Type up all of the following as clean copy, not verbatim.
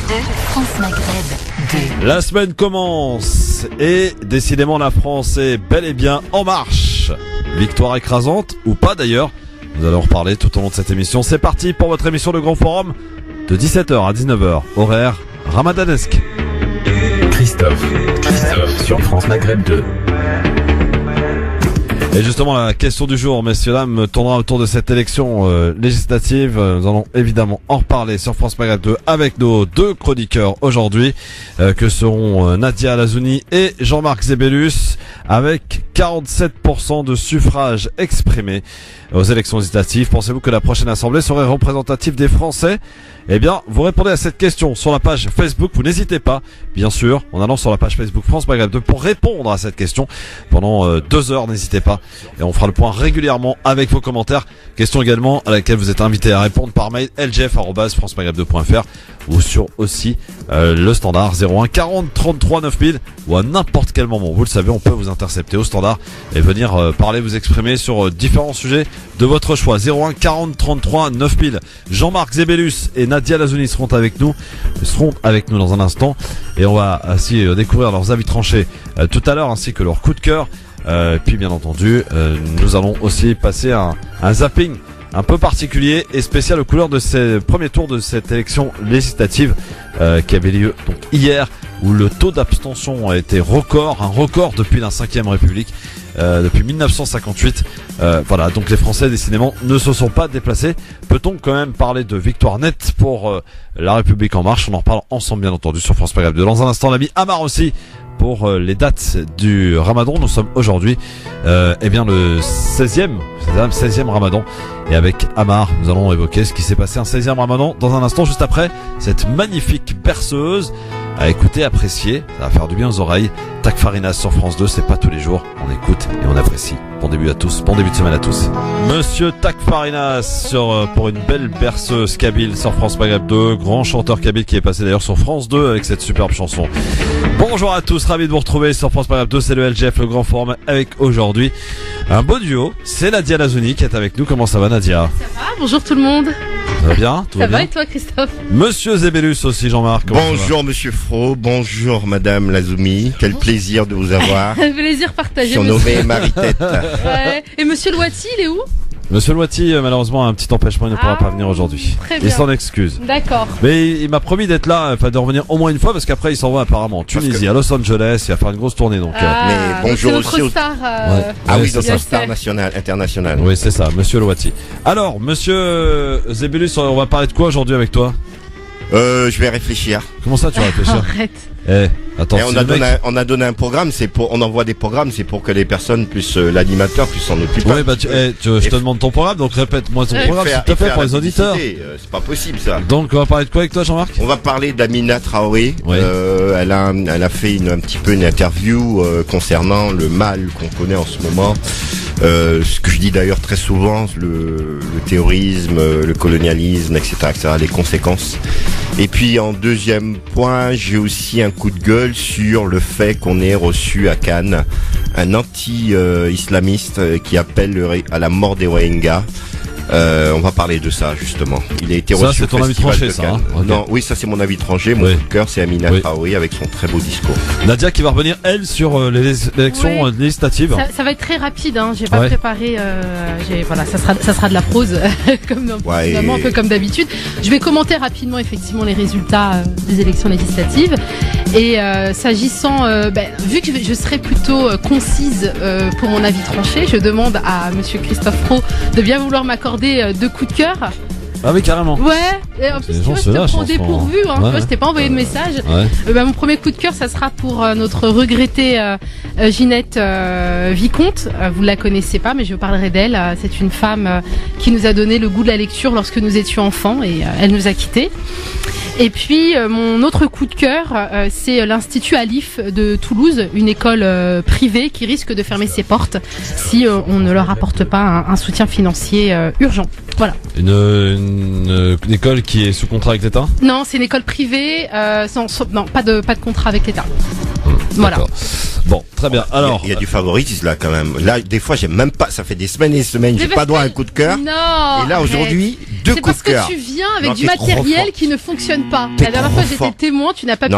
France Maghreb 2. La semaine commence et décidément la France est bel et bien en marche. Victoire écrasante ou pas d'ailleurs, nous allons en reparler tout au long de cette émission. C'est parti pour votre émission de Grand Forum de 17h à 19h, horaire ramadanesque. Christophe sur France Maghreb 2. Et justement la question du jour, messieurs dames, tournera autour de cette élection législative. Nous allons évidemment en reparler sur France Maghreb 2 avec nos deux chroniqueurs aujourd'hui, que seront Nadia Lazouni et Jean-Marc Zébélus, avec 47% de suffrages exprimés aux élections législatives. Pensez-vous que la prochaine assemblée serait représentative des Français ? Eh bien, vous répondez à cette question sur la page Facebook. Vous n'hésitez pas, bien sûr, en allant sur la page Facebook France Maghreb 2 pour répondre à cette question pendant 2 heures. N'hésitez pas. Et on fera le point régulièrement avec vos commentaires. Question également à laquelle vous êtes invité à répondre par mail lgf@francemaghreb2.fr ou sur aussi le standard 01 40 33 9000 ou à n'importe quel moment. Vous le savez, on peut vous intercepter au standard et venir parler, vous exprimer sur différents sujets de votre choix. 01 40 33 9000. Jean-Marc Zébélus et Nadia Lazouni seront avec nous dans un instant et on va ainsi découvrir leurs avis tranchés tout à l'heure ainsi que leur coup de cœur. Puis bien entendu, nous allons aussi passer un zapping un peu particulier et spécial aux couleurs de ces premiers tours de cette élection législative qui avait lieu donc hier, où le taux d'abstention a été un record depuis la 5e République, depuis 1958. Voilà, donc les Français décidément ne se sont pas déplacés. Peut-on quand même parler de victoire nette pour la République en marche? On en reparle ensemble bien entendu sur France Maghreb 2. Dans un instant, l'ami Amar aussi pour les dates du Ramadan. Nous sommes aujourd'hui le 16e Ramadan. Et avec Amar, nous allons évoquer ce qui s'est passé un 16e Ramadan dans un instant, juste après cette magnifique berceuse à écouter, apprécier. Ça va faire du bien aux oreilles. Tak Farinas sur France 2, c'est pas tous les jours. On écoute et on apprécie. Bon début à tous, bon début de semaine à tous. Monsieur Tak Farinas pour une belle berceuse kabyle sur France Maghreb 2, grand chanteur kabyle qui est passé d'ailleurs sur France 2 avec cette superbe chanson. Bonjour à tous, ravi de vous retrouver sur France Maghreb 2, c'est le LGF, le Grand Forum, avec aujourd'hui un beau duo, c'est Nadia Lazouni qui est avec nous. Comment ça va Nadia? Ça va, bonjour tout le monde. Ça va bien? Tout ça va bien et toi Christophe? Monsieur Zébélus aussi, Jean-Marc. Bonjour Monsieur Fro, bonjour Madame Lazoumi, quel plaisir de vous avoir. Plaisir partagé. Surnommé Marie-Tête. Ouais. Et Monsieur Loati, il est où? Monsieur Loati, malheureusement, a un petit empêchement, il ne pourra pas venir aujourd'hui. Très bien. Il s'en excuse. D'accord. Mais il m'a promis d'être là, de revenir au moins une fois, parce qu'après il s'en va apparemment en Tunisie, à Los Angeles, il va faire une grosse tournée. Donc, mais bonjour notre aussi. Star, Ouais. Ah oui, c'est notre ça. star internationale. Oui, c'est ça, Monsieur Loati. Alors, Monsieur Zébélus, on va parler de quoi aujourd'hui avec toi? Je vais réfléchir. Comment ça, tu vas réfléchir? Arrête. Attends, Et on a donné un programme, on envoie des programmes, c'est pour que les personnes puissent, l'animateur puisse s'en occuper. Ouais, je te demande ton programme, donc répète-moi ton programme, s'il te plaît, pour les auditeurs. C'est pas possible ça. Donc, on va parler de quoi avec toi, Jean-Marc? On va parler d'Amina Traoré. Oui. Elle a fait un petit peu une interview concernant le mal qu'on connaît en ce moment. Ce que je dis d'ailleurs très souvent, le terrorisme, le colonialisme, etc., les conséquences. Et puis en deuxième point, j'ai aussi un coup de gueule sur le fait qu'on ait reçu à Cannes un anti-islamiste qui appelle à la mort des Rohingyas. On va parler de ça justement. Il a été reçu. Ça, c'est ton avis tranché, ça, hein? Okay. Non, oui, ça c'est mon avis tranché. Mon coup de cœur, c'est Amina Traoré avec son très beau discours. Nadia qui va revenir, elle, sur les élections législatives. Ça va être très rapide, hein. J'ai pas préparé. Ça sera de la prose, comme finalement, un peu comme d'habitude. Je vais commenter rapidement effectivement les résultats des élections législatives. Et s'agissant, vu que je serai plutôt concise pour mon avis tranché, je demande à Monsieur Christophe Pro de bien vouloir m'accorder 2 coups de cœur. Ah oui, carrément. Ouais, et en plus, tu vois, je te prends dépourvu, hein. Tu vois, je t'ai pas envoyé de message. Mon premier coup de cœur, ça sera pour notre regrettée Ginette Vicomte. Vous la connaissez pas, mais je parlerai d'elle. C'est une femme qui nous a donné le goût de la lecture lorsque nous étions enfants et elle nous a quittés. Et puis mon autre coup de cœur, c'est l'Institut Alif de Toulouse, une école privée qui risque de fermer ses portes si on ne leur apporte pas un soutien financier urgent. Voilà. Une école qui est sous contrat avec l'État? Non, c'est une école privée, non, pas de contrat avec l'État. Voilà. Bon, très bien. Alors, il y a du favoritisme là quand même. Là, des fois, j'ai même pas. Ça fait des semaines et des semaines, j'ai pas droit à un coup de cœur. Non. Et là, aujourd'hui, C'est parce que tu viens avec du matériel qui ne fonctionne pas. La dernière fois j'étais témoin, tu n'as pas pu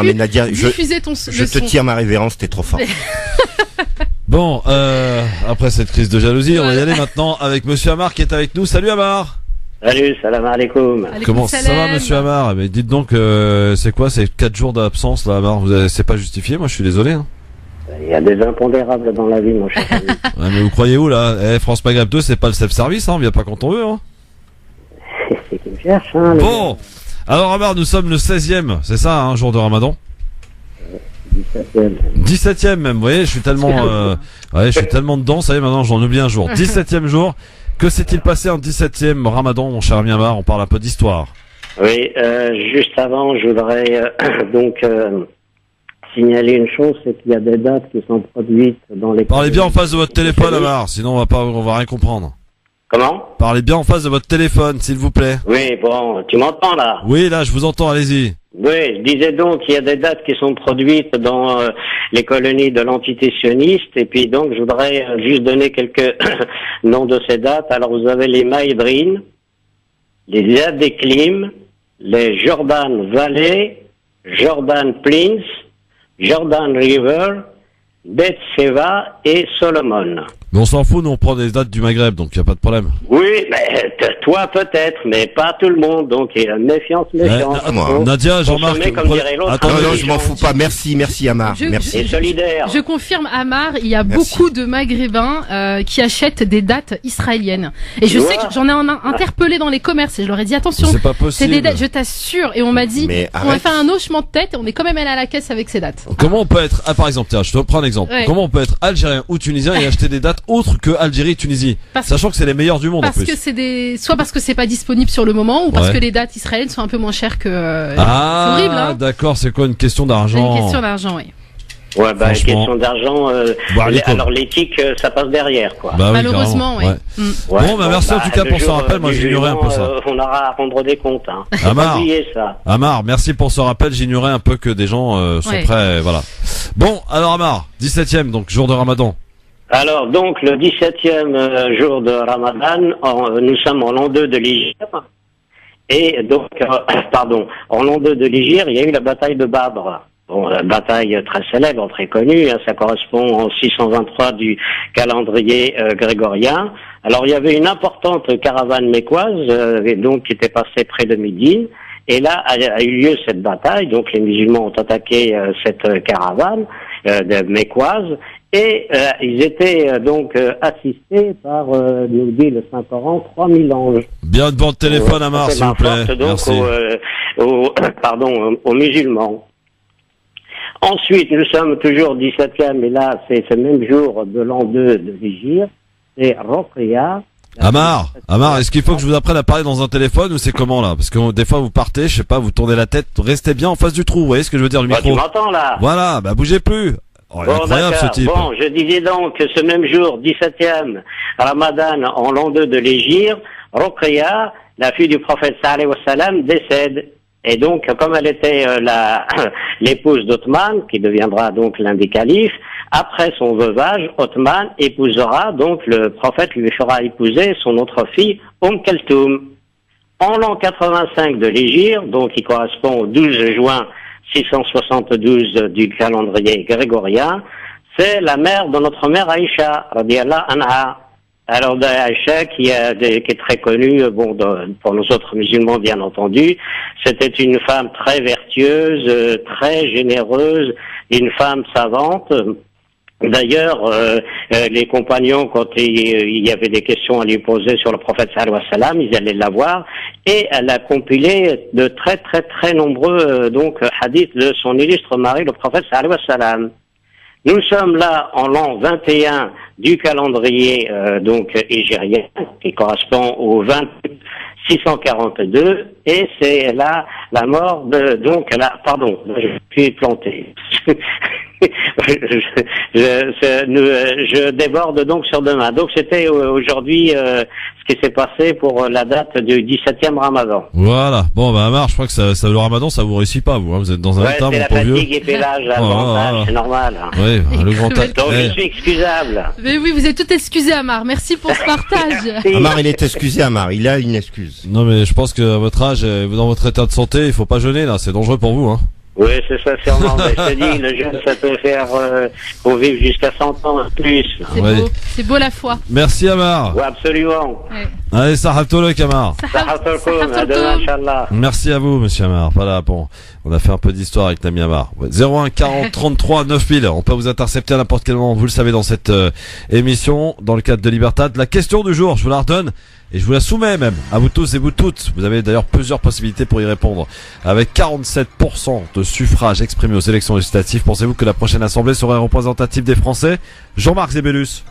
diffuser ton son. Je te tire ma révérence, t'es trop fort. Bon, après cette crise de jalousie, on va y aller maintenant avec Monsieur Amar qui est avec nous. Salut Amar. Salut, salam alaikum. Comment ça va Monsieur Amar? Mais dites donc, c'est quoi, c'est 4 jours d'absence là Amar? C'est pas justifié, moi je suis désolé. Hein. Il y a des impondérables dans la vie, mon cher ami. Ouais, mais vous croyez où là? France Maghreb 2, c'est pas le self-service, hein, on vient pas quand on veut. Hein. C'est qui me cherche, hein. Bon, alors Amar, nous sommes le 16e, c'est ça, hein, jour de Ramadan? 17e même, vous voyez, je suis tellement dedans, ça y est, maintenant j'en oublie un jour. 17e jour, que s'est-il passé en 17e Ramadan, mon cher ami Amar? On parle un peu d'histoire. Oui, juste avant, je voudrais signaler une chose, c'est qu'il y a des dates qui sont produites dans les... Parlez bien en face de votre téléphone, Amar, sinon on va rien comprendre. Comment? Parlez bien en face de votre téléphone, s'il vous plaît. Oui, bon, tu m'entends là? Oui, là, je vous entends, allez-y. Oui, je disais donc qu'il y a des dates qui sont produites dans les colonies de l'entité sioniste, et puis donc je voudrais juste donner quelques noms de ces dates. Alors vous avez les Maïdrines, les Adéclim, les Jordan Valley, Jordan Plains, Jordan River, Bet Seva et Solomon. Mais on s'en fout, nous on prend des dates du Maghreb, donc il n'y a pas de problème. Oui, mais toi peut-être, mais pas tout le monde, donc méfiance. Nadia, Jean-Marc, attendez, non, je m'en fous pas. Merci Amar. Merci. Et solidaire. Je confirme, Amar, il y a beaucoup de Maghrébins qui achètent des dates israéliennes. Et je sais que j'en ai interpellé dans les commerces et je leur ai dit attention. C'est pas possible. C'est des dates, je t'assure. Et on m'a dit, on va faire un hochement de tête et on est quand même allé à la caisse avec ces dates. Comment on peut être, par exemple, tiens, je te prends un exemple. Ouais. Comment on peut être algérien ou tunisien et acheter des dates autres que Algérie et Tunisie, sachant que c'est les meilleurs du monde en plus. Parce que soit parce que c'est pas disponible sur le moment, ou parce que les dates israéliennes sont un peu moins chères que. C'est horrible, hein. D'accord, c'est quoi une question d'argent? Une question d'argent, oui. Ouais, une question d'argent. Alors l'éthique, ça passe derrière, quoi. Bah, oui, malheureusement, oui. Ouais. Bon, merci en tout cas pour ce rappel. Moi, j'ignorais un peu ça. On aura à rendre des comptes. Hein. Amar, merci pour ce rappel. J'ignorais un peu que des gens sont prêts. Voilà. Bon, alors Amar, 17e, donc jour de Ramadan. Alors donc le 17e jour de Ramadan, nous sommes en l'an 2 de l'Hégire. Et donc, en l'an 2 de l'Hégire, il y a eu la bataille de Badr. Bon, la bataille très célèbre, très connue, hein, ça correspond au 623 du calendrier grégorien. Alors il y avait une importante caravane mécoise, donc qui était passée près de Médine. Et là a eu lieu cette bataille, donc les musulmans ont attaqué cette caravane mécoise. Et ils étaient donc assistés par, nous dit le Saint-Coran, 3000 anges. Bien devant le téléphone, Amar, s'il vous plaît. Donc aux musulmans. Ensuite, nous sommes toujours 17e, et là, c'est ce même jour de l'an 2 de l'Hégire. C'est Rokhaya. Amar, est-ce qu'il faut que je vous apprenne à parler dans un téléphone ou c'est comment là? Parce que des fois vous partez, je sais pas, vous tournez la tête, restez bien en face du trou, vous voyez ce que je veux dire, le micro? Tu m'entends là? Voilà, bougez plus. Oh, bon, incroyable ce type. Bon, je disais donc que ce même jour, 17e Ramadan, en l'an 2 de l'Hégire, Rokhaya, la fille du prophète sallallahu alayhi wa sallam, décède. Et donc, comme elle était l'épouse d'Othman, qui deviendra donc l'un des califes, après son veuvage, Othman épousera, donc le prophète lui fera épouser son autre fille, Kaltoum. En l'an 85 de l'Hégire, donc qui correspond au 12 juin 672 du calendrier grégorien, c'est la mère de notre mère Aïcha, radiyallahu anha. Alors Aïcha, qui est très connue, pour nous autres musulmans bien entendu, c'était une femme très vertueuse, très généreuse, une femme savante. D'ailleurs, les compagnons, quand il y avait des questions à lui poser sur le prophète sallallahu alayhi wa sallam, ils allaient la voir, et elle a compilé de très très très nombreux hadiths de son illustre mari, le prophète sallallahu alayhi wa sallam. Nous sommes là en l'an 21 du calendrier hégirien, qui correspond au 642, et c'est là la mort de je suis planté. je déborde donc sur demain. Donc c'était aujourd'hui ce qui s'est passé pour la date du 17e Ramadan. Voilà. Bon, bah Amar, je crois que ça le Ramadan, ça vous réussit pas, vous. Hein. Vous êtes dans un état, mon pauvre vieux. C'est la fatigue et puis l'âge, le grand âge, c'est normal. Oui, le grand âge. Donc je suis excusable. Mais oui, vous êtes tout excusé, Amar. Merci pour ce partage. Amar, il est excusé, Amar. Il a une excuse. Non, mais je pense que à votre âge, dans votre état de santé, il faut pas jeûner, là. C'est dangereux pour vous, hein. Oui, c'est ça, sûrement. Mais je te dis, le jeûne, ça peut faire, pour vivre jusqu'à 100 ans en plus. C'est beau la foi. Merci, Amar. Oui, absolument. Ouais. Allez, Sahatolek, Amar. Sahatolkoum, à demain, Inch'Allah. Merci à vous, monsieur Amar. Voilà, bon. On a fait un peu d'histoire avec l'ami Amar. 01 40 33 9000. On peut vous intercepter à n'importe quel moment, vous le savez, dans cette émission, dans le cadre de Libertad. La question du jour, je vous la redonne. Et je vous la soumets même, à vous tous et vous toutes. Vous avez d'ailleurs plusieurs possibilités pour y répondre. Avec 47% de suffrages exprimés aux élections législatives, pensez-vous que la prochaine assemblée serait représentative des Français? Jean-Marc Zébellus.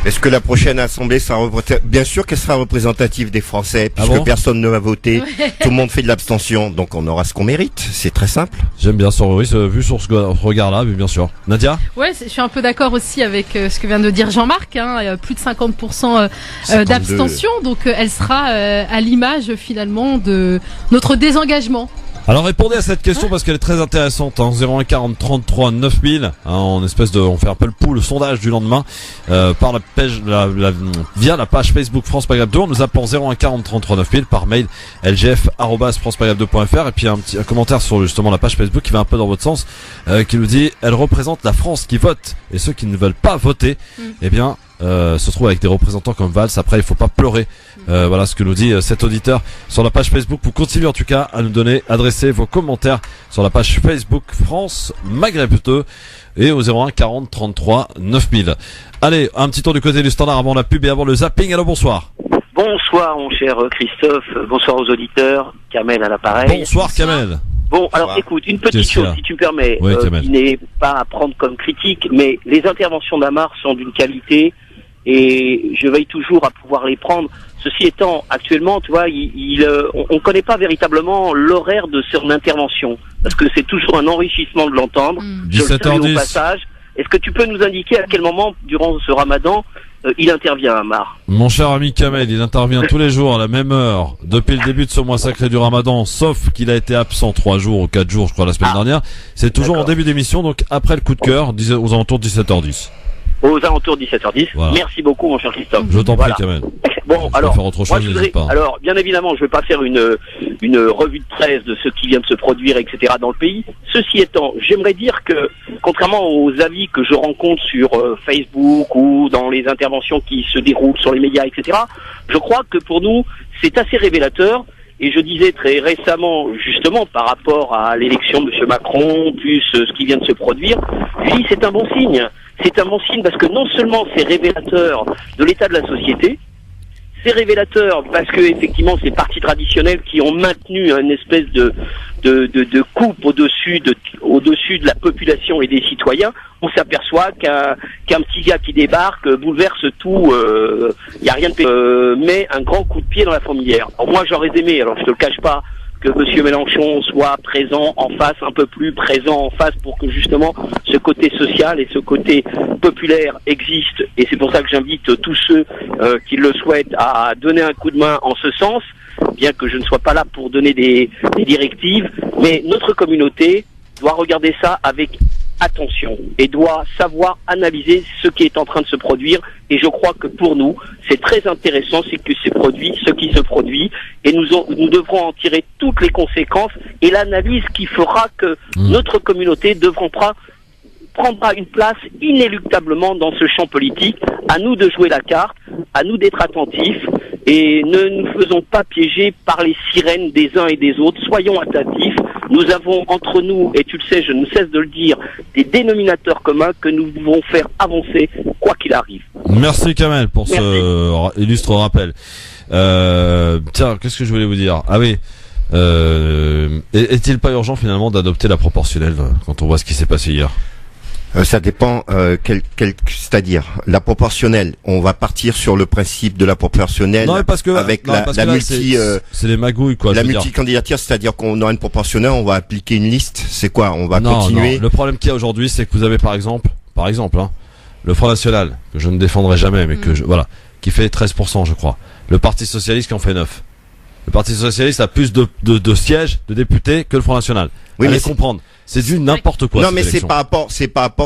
Est-ce que la prochaine assemblée sera bien sûr qu'elle sera représentative des Français, puisque personne ne va voter, tout le monde fait de l'abstention, donc on aura ce qu'on mérite, c'est très simple. J'aime bien ça, oui, vu sur ce regard-là, bien sûr. Nadia? Ouais, je suis un peu d'accord aussi avec ce que vient de dire Jean-Marc, hein, plus de 50% d'abstention, donc elle sera à l'image finalement de notre désengagement. Alors répondez à cette question parce qu'elle est très intéressante. 01 40 33 9000. On fait un peu le sondage du lendemain par la page, via la page Facebook France Maghreb 2. On nous appelle 01 40 33 9000 par mail lgf@francemaghreb2.fr et puis un commentaire sur justement la page Facebook qui va un peu dans votre sens, qui nous dit elle représente la France qui vote et ceux qui ne veulent pas voter, eh bien se trouve avec des représentants comme Valls. Après, il faut pas pleurer. Voilà ce que nous dit cet auditeur sur la page Facebook. Vous continuez en tout cas à nous adresser vos commentaires sur la page Facebook France Maghreb 2 et au 01 40 33 9000. Allez, un petit tour du côté du standard avant la pub et avant le zapping. Alors bonsoir. Bonsoir mon cher Christophe, bonsoir aux auditeurs, Kamel à l'appareil. Bonsoir Kamel. Bon, alors écoute, une petite chose si tu me permets, qui n'est pas à prendre comme critique, mais les interventions d'Amar sont d'une qualité et je veille toujours à pouvoir les prendre. Ceci étant, actuellement, tu vois, on connaît pas véritablement l'horaire de son intervention, parce que c'est toujours un enrichissement de l'entendre. 17h10. Au passage. Est-ce que tu peux nous indiquer à quel moment, durant ce ramadan, il intervient, Amar? Mon cher ami Kamel, il intervient tous les jours à la même heure, depuis le début de ce mois sacré du ramadan, sauf qu'il a été absent 3 jours ou 4 jours, je crois, la semaine dernière. C'est toujours en début d'émission, donc après le coup de cœur, aux alentours de 17h10. Aux alentours de 17h10. Voilà. Merci beaucoup, mon cher Christophe. Je t'en prie, Kamel. Bon, alors, faire autre chose, alors, bien évidemment, je vais pas faire une revue de presse de ce qui vient de se produire, etc. dans le pays. Ceci étant, j'aimerais dire que, contrairement aux avis que je rencontre sur Facebook ou dans les interventions qui se déroulent sur les médias, etc., je crois que pour nous, c'est assez révélateur. Et je disais très récemment, justement, par rapport à l'élection de M. Macron, plus ce qui vient de se produire, je dis c'est un bon signe. C'est un bon signe parce que non seulement c'est révélateur de l'état de la société, c'est révélateur parce que effectivement ces partis traditionnels qui ont maintenu une espèce de coupe au-dessus de la population et des citoyens, on s'aperçoit qu'un petit gars qui débarque bouleverse tout, y a rien de met un grand coup de pied dans la fourmilière. Alors moi j'aurais aimé, alors je te le cache pas, que M. Mélenchon soit présent en face, un peu plus présent en face pour que justement ce côté social et ce côté populaire existent. Et c'est pour ça que j'invite tous ceux qui le souhaitent à donner un coup de main en ce sens, bien que je ne sois pas là pour donner des directives. Mais notre communauté doit regarder ça avec attention et doit savoir analyser ce qui est en train de se produire. Et je crois que pour nous, c'est très intéressant ce qui se produit et nous devrons en tirer toutes les conséquences et l'analyse qui fera que notre communauté prendra une place inéluctablement dans ce champ politique. À nous de jouer la carte, à nous d'être attentifs et ne nous faisons pas piéger par les sirènes des uns et des autres. Soyons attentifs. Nous avons entre nous, et tu le sais, je ne cesse de le dire, des dénominateurs communs que nous devons faire avancer quoi qu'il arrive. Merci Kamel pour ce illustre rappel. Tiens, qu'est-ce que je voulais vous dire? Ah oui. Est-il pas urgent finalement d'adopter la proportionnelle quand on voit ce qui s'est passé hier? Ça dépend, c'est-à-dire la proportionnelle. On va partir sur le principe de la proportionnelle avec la multi. C'est les magouilles quoi. La multicandidature, c'est-à-dire qu'on aura une proportionnelle, on va appliquer une liste. C'est quoi? On va continuer. Non. Le problème qu'il y a aujourd'hui, c'est que vous avez par exemple, le Front National que je ne défendrai jamais, mais qui fait 13%, je crois. Le Parti Socialiste qui en fait 9%. Le Parti Socialiste a plus de sièges, de députés que le Front National. Oui, allez comprendre. C'est du n'importe quoi. Non, mais c'est par rapport,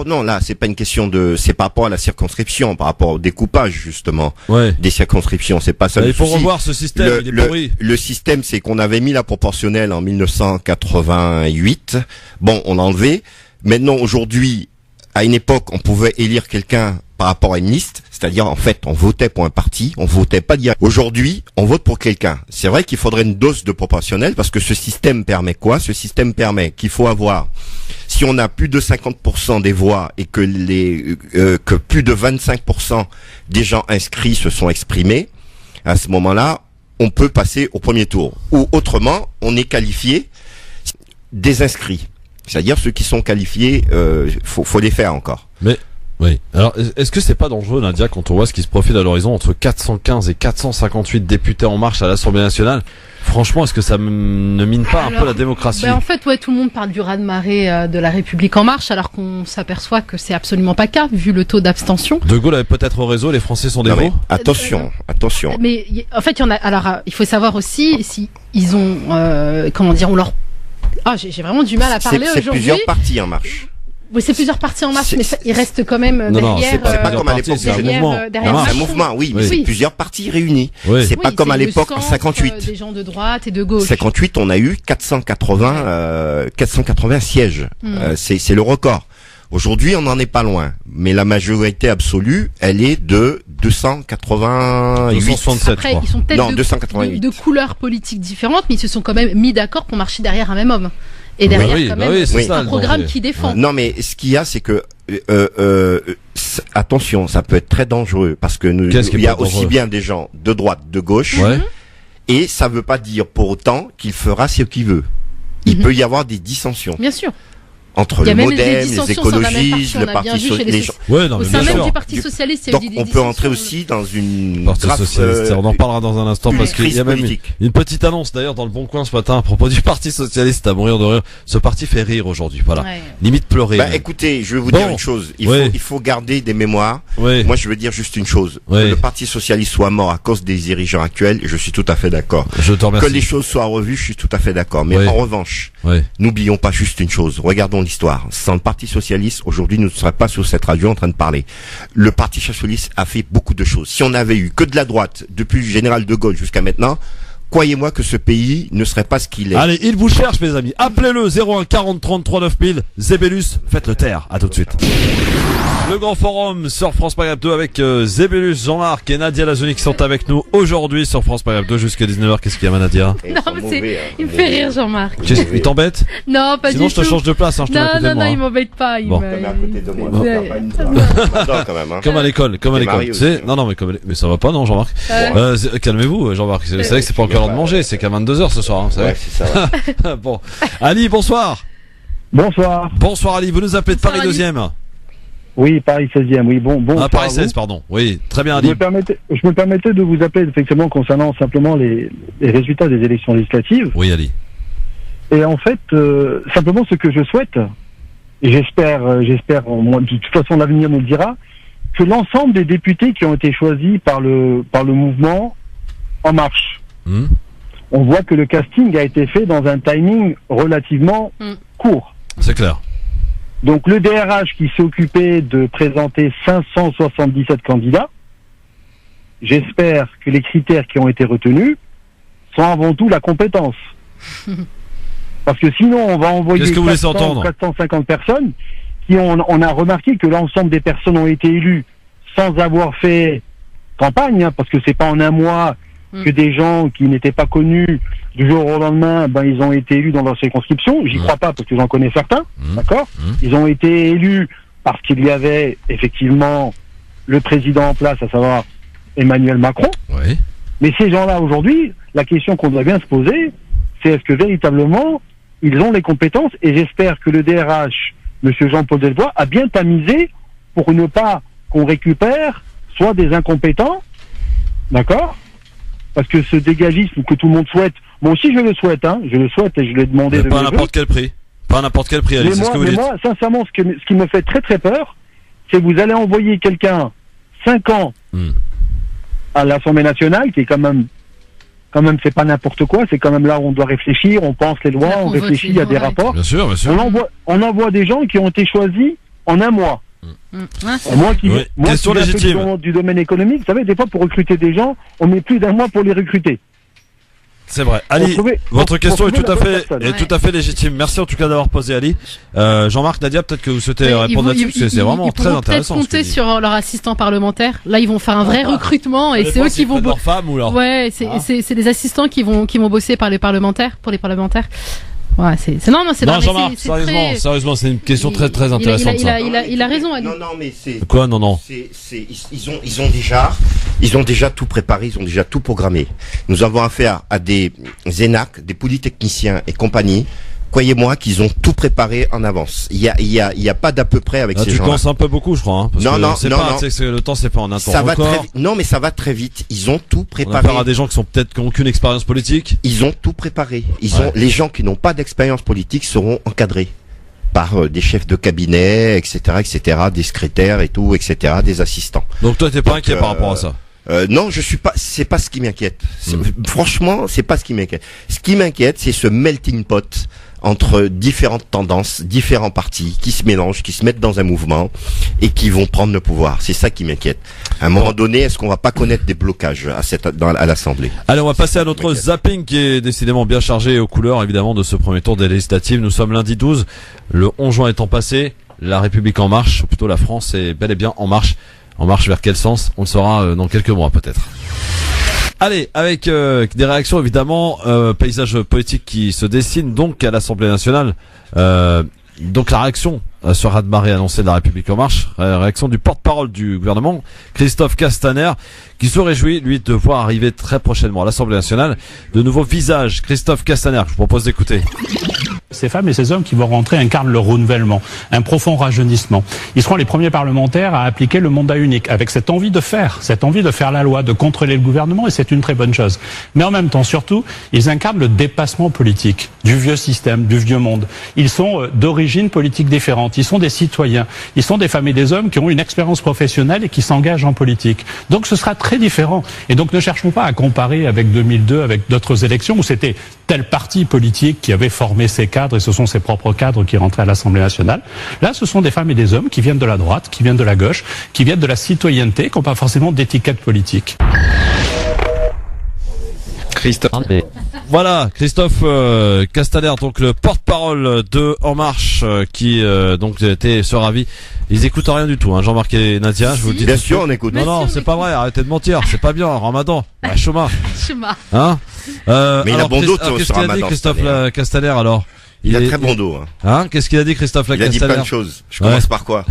non, là, c'est pas une question c'est par rapport à la circonscription, par rapport au découpage, justement. Des circonscriptions. C'est pas ça. Il faut revoir ce système, il est pourri. Le système, c'est qu'on avait mis la proportionnelle en 1988. Bon, on l'a enlevé. Maintenant, aujourd'hui, à une époque, on pouvait élire quelqu'un par rapport à une liste, c'est-à-dire en fait on votait pour un parti, on votait pas direct. Aujourd'hui, on vote pour quelqu'un. C'est vrai qu'il faudrait une dose de proportionnel parce que ce système permet quoi? Ce système permet qu'il faut avoir, si on a plus de 50% des voix et que que plus de 25% des gens inscrits se sont exprimés, à ce moment-là, on peut passer au premier tour. Ou autrement, on est qualifié des inscrits. C'est-à-dire ceux qui sont qualifiés, faut les faire encore. Mais oui. Alors, est-ce que c'est pas dangereux, Nadia, quand on voit ce qui se profile à l'horizon entre 415 et 458 députés en marche à l'Assemblée nationale? Franchement, est-ce que ça ne mine pas un peu la démocratie? En fait, tout le monde parle du raz-de-marée de la République en marche, alors qu'on s'aperçoit que c'est absolument pas le cas, vu le taux d'abstention. De Gaulle avait peut-être raison, les Français sont des veaux. Attention. Mais en fait, il y en a. Alors, il faut savoir aussi si ils ont, on leur. J'ai vraiment du mal à parler aujourd'hui. C'est plusieurs partis en marche. Oui, c'est plusieurs partis en marche, mais il reste quand même derrière. Non, c'est pas comme à l'époque. C'est un mouvement. C'est un mouvement, oui, mais c'est plusieurs partis réunis. C'est pas comme à l'époque en 58. Des gens de droite et de gauche. 58, on a eu 480 sièges. C'est le record. Aujourd'hui, on n'en est pas loin, mais la majorité absolue, elle est de 288. 267, Après, ils sont peut-être 288. de couleurs politiques différentes, mais ils se sont quand même mis d'accord pour marcher derrière un même homme. Et derrière, c'est un programme qui défend. Non, mais ce qu'il y a, c'est que attention, ça peut être très dangereux parce que il y a aussi bien des gens de droite, de gauche, et ça veut pas dire pour autant qu'il fera ce qu'il veut. Il peut y avoir des dissensions. Bien sûr. Entre le MoDem, les écologistes, le Parti Socialiste. Au sein même du Parti Socialiste, donc on peut entrer aussi dans une Parti Socialiste. On en parlera dans un instant parce qu'il y a même une petite annonce d'ailleurs dans le Bon Coin ce matin à propos du Parti Socialiste, à mourir de rire. Ce parti fait rire aujourd'hui, voilà. Limite pleurer. Écoutez, je vais vous dire une chose. Il faut garder des mémoires. Moi, je veux dire juste une chose. Que le Parti Socialiste soit mort à cause des dirigeants actuels, je suis tout à fait d'accord. Je te remercie. Que les choses soient revues, je suis tout à fait d'accord. Mais en revanche, n'oublions pas juste une chose. Regardons l'histoire. Sans le Parti Socialiste, aujourd'hui, nous ne serions pas sur cette radio en train de parler. Le Parti Socialiste a fait beaucoup de choses. Si on avait eu que de la droite, depuis le général de Gaulle jusqu'à maintenant, croyez-moi que ce pays ne serait pas ce qu'il est. Allez, il vous cherche, mes amis. Appelez-le 01 40 33 9000. Zébélus, faites-le taire. À tout de suite. Le grand forum sur France Maghreb 2 avec Zébélus, Jean-Marc et Nadia Lazouni qui sont avec nous aujourd'hui sur France Maghreb 2 jusqu'à 19h. Qu'est-ce qu'il y a, Nadia? Non, mais il me fait rire, Jean-Marc. Il t'embête? Non, pas du tout. Sinon, je te change de place. Je te mets à côté de moi. Non, il m'embête pas. Bon. À côté de moi. Quand même, Comme à l'école, Tu sais, non, mais ça va pas, non, Jean-Marc? Calmez-vous, Jean-Marc. C'est vrai que c'est pas encore l'heure de manger, c'est qu'à 22h ce soir, c'est ça. Bon. Ali, bonsoir. Bonsoir. Bonsoir, Ali. Vous nous appelez de Paris 2e? Oui, Paris 16e, oui. Bon. Paris 16, pardon. Oui, très bien, Ali. Je me permettais de vous appeler, effectivement, concernant simplement les résultats des élections législatives. Oui, Ali. Et en fait, simplement ce que je souhaite, et j'espère, de toute façon l'avenir nous le dira, que l'ensemble des députés qui ont été choisis par le mouvement En Marche, on voit que le casting a été fait dans un timing relativement court. C'est clair. Donc le DRH qui s'est occupé de présenter 577 candidats, j'espère que les critères qui ont été retenus sont avant tout la compétence. Parce que sinon on va envoyer 450 personnes qui on a remarqué que l'ensemble des personnes ont été élues sans avoir fait campagne, parce que c'est pas en un mois que des gens qui n'étaient pas connus du jour au lendemain, ils ont été élus dans leur circonscription. J'y crois pas parce que j'en connais certains, d'accord. Ils ont été élus parce qu'il y avait effectivement le président en place, à savoir Emmanuel Macron. Oui. Mais ces gens-là aujourd'hui, la question qu'on doit bien se poser, c'est est-ce que véritablement ils ont les compétences, et j'espère que le DRH Monsieur Jean-Paul Delevoye a bien tamisé pour ne pas qu'on récupère soit des incompétents, d'accord, parce que ce dégagisme que tout le monde souhaite, moi aussi je le souhaite, je le souhaite et je l'ai demandé. Pas à n'importe quel prix. Pas à n'importe quel prix, allez, c'est ce que vous dites. Moi, sincèrement, ce qui me fait très très peur, c'est que vous allez envoyer quelqu'un 5 ans à l'Assemblée nationale, qui est quand même c'est pas n'importe quoi, c'est quand même là où on doit réfléchir, on pense les lois, on réfléchit, il y a des rapports. Bien sûr. On envoie des gens qui ont été choisis en un mois. Moi qui viens du domaine économique, vous savez, des fois pour recruter des gens, on met plus d'un mois pour les recruter. C'est vrai. Ali, votre question est tout à fait légitime. Merci en tout cas d'avoir posé, Ali. Jean-Marc, Nadia, peut-être que vous souhaitez répondre là-dessus, parce que c'est vraiment très intéressant. Ils vont peut-être compter sur leur assistant parlementaire. Là, ils vont faire un vrai recrutement et c'est eux qui vont leur femme ou leur. Ouais, c'est des assistants qui vont bosser pour les parlementaires. Ouais, Jean-Marc, sérieusement, c'est une question très très intéressante. Il a raison, Ali. Non, mais c'est. Quoi, non. Ils ont déjà tout préparé, ils ont déjà tout programmé. Nous avons affaire à des énacs, des polytechniciens et compagnie. Croyez-moi qu'ils ont tout préparé en avance. Il y a pas d'à peu près avec ces gens-là. Tu penses un peu beaucoup, je crois. Parce non. Le temps, c'est pas en un temps record. Non, mais ça va très vite. Ils ont tout préparé. On a affaire à des gens qui n'ont aucune expérience politique. Ils ont tout préparé. Les gens qui n'ont pas d'expérience politique seront encadrés par des chefs de cabinet, etc., des secrétaires et tout, etc., des assistants. Donc toi, t'es pas inquiet par rapport à ça? Non, je suis pas. C'est pas ce qui m'inquiète. Franchement, c'est pas ce qui m'inquiète. Ce qui m'inquiète, c'est ce melting pot entre différentes tendances, différents partis qui se mélangent, qui se mettent dans un mouvement et qui vont prendre le pouvoir. C'est ça qui m'inquiète. À un moment donné, est-ce qu'on va pas connaître des blocages à l'Assemblée? Allez, on va passer à notre zapping qui est décidément bien chargé aux couleurs, évidemment, de ce premier tour des législatives. Nous sommes lundi 12. Le 11 juin étant passé, la République en marche, ou plutôt la France est bel et bien en marche. En marche vers quel sens? On le saura dans quelques mois, peut-être. Allez, avec des réactions évidemment, paysage politique qui se dessine donc à l'Assemblée nationale. Donc la réaction sur raz-de-marée annoncée de la République en marche, réaction du porte-parole du gouvernement, Christophe Castaner, qui se réjouit lui de voir arriver très prochainement à l'Assemblée nationale de nouveaux visages. Christophe Castaner, je vous propose d'écouter. Ces femmes et ces hommes qui vont rentrer incarnent le renouvellement, un profond rajeunissement. Ils seront les premiers parlementaires à appliquer le mandat unique, avec cette envie de faire la loi, de contrôler le gouvernement, et c'est une très bonne chose. Mais en même temps, surtout, ils incarnent le dépassement politique du vieux système, du vieux monde. Ils sont d'origine politique différente, ils sont des citoyens, ils sont des femmes et des hommes qui ont une expérience professionnelle et qui s'engagent en politique. Donc ce sera très différent. Et donc ne cherchons pas à comparer avec 2002, avec d'autres élections où c'était tel parti politique qui avait formé ses cadres et ce sont ses propres cadres qui rentraient à l'Assemblée nationale. Là, ce sont des femmes et des hommes qui viennent de la droite, qui viennent de la gauche, qui viennent de la citoyenneté, qui n'ont pas forcément d'étiquette politique. Voilà, Christophe Castaner, donc le porte-parole de En Marche, qui donc se ravit. Ils écoutent rien du tout, hein, Jean-Marc et Nadia, je vous le dis. Bien sûr, on écoute. Non, c'est pas vrai, arrêtez de mentir, c'est pas bien, Ramadan, Chouma. Hein mais il a bon dos, qu'est-ce qu'il a dit Christophe Castaner alors? Il a très bon dos. Hein, qu'est-ce qu'il a dit Christophe Castaner? Il a dit plein de choses. Je commence par quoi?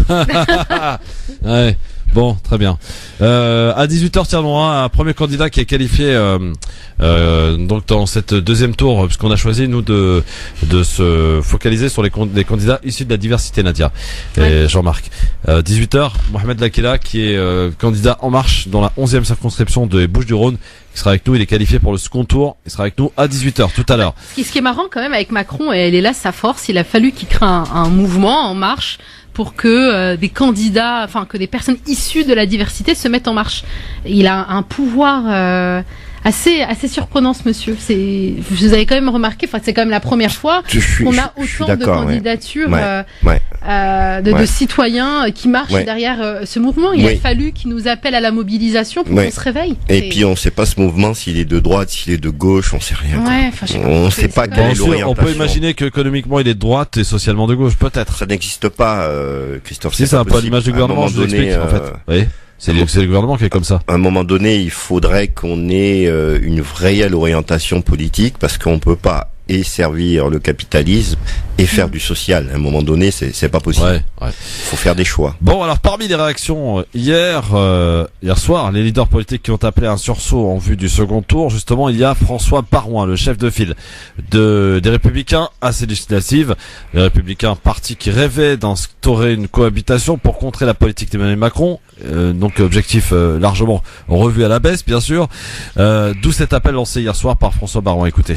Ouais. Bon, très bien. À 18h, tiens, on a un premier candidat qui est qualifié donc dans cette deuxième tour, puisqu'on a choisi nous de se focaliser sur les candidats issus de la diversité, Nadia et Jean-Marc. 18h, Mohamed Lakila qui est candidat En Marche dans la 11e circonscription des Bouches-du-Rhône, qui sera avec nous. Il est qualifié pour le second tour. Il sera avec nous à 18h tout à l'heure. Ce qui est marrant quand même avec Macron, et elle est là sa force, il a fallu qu'il crée un mouvement En Marche pour que des candidats, enfin que des personnes issues de la diversité se mettent en marche. Il a un pouvoir assez surprenant, ce monsieur. Vous avez quand même remarqué, enfin c'est quand même la première fois qu'on a autant de candidatures de citoyens qui marchent derrière ce mouvement. Il a fallu qu'il nous appelle à la mobilisation pour qu'on se réveille. Et puis on ne sait pas ce mouvement s'il est de droite, s'il est de gauche, on ne sait rien. On ne sait pas quelle est l'orientation. On peut imaginer qu'économiquement il est de droite et socialement de gauche, peut-être. Ça n'existe pas, Christophe. Si, c'est un peu l'image du gouvernement, je vous explique en fait. Oui. C'est le gouvernement qui est comme ça. À un moment donné, il faudrait qu'on ait une réelle orientation politique, parce qu'on peut pas et servir le capitalisme et faire du social. À un moment donné, c'est pas possible. Faut faire des choix. Bon, alors parmi les réactions hier soir, les leaders politiques qui ont appelé un sursaut en vue du second tour, justement, il y a François Baroin, le chef de file des Républicains à ces législatives. Les Républicains, parti qui rêvait d'instaurer une cohabitation pour contrer la politique d'Emmanuel Macron, donc objectif largement revu à la baisse, bien sûr. D'où cet appel lancé hier soir par François Baroin. Écoutez.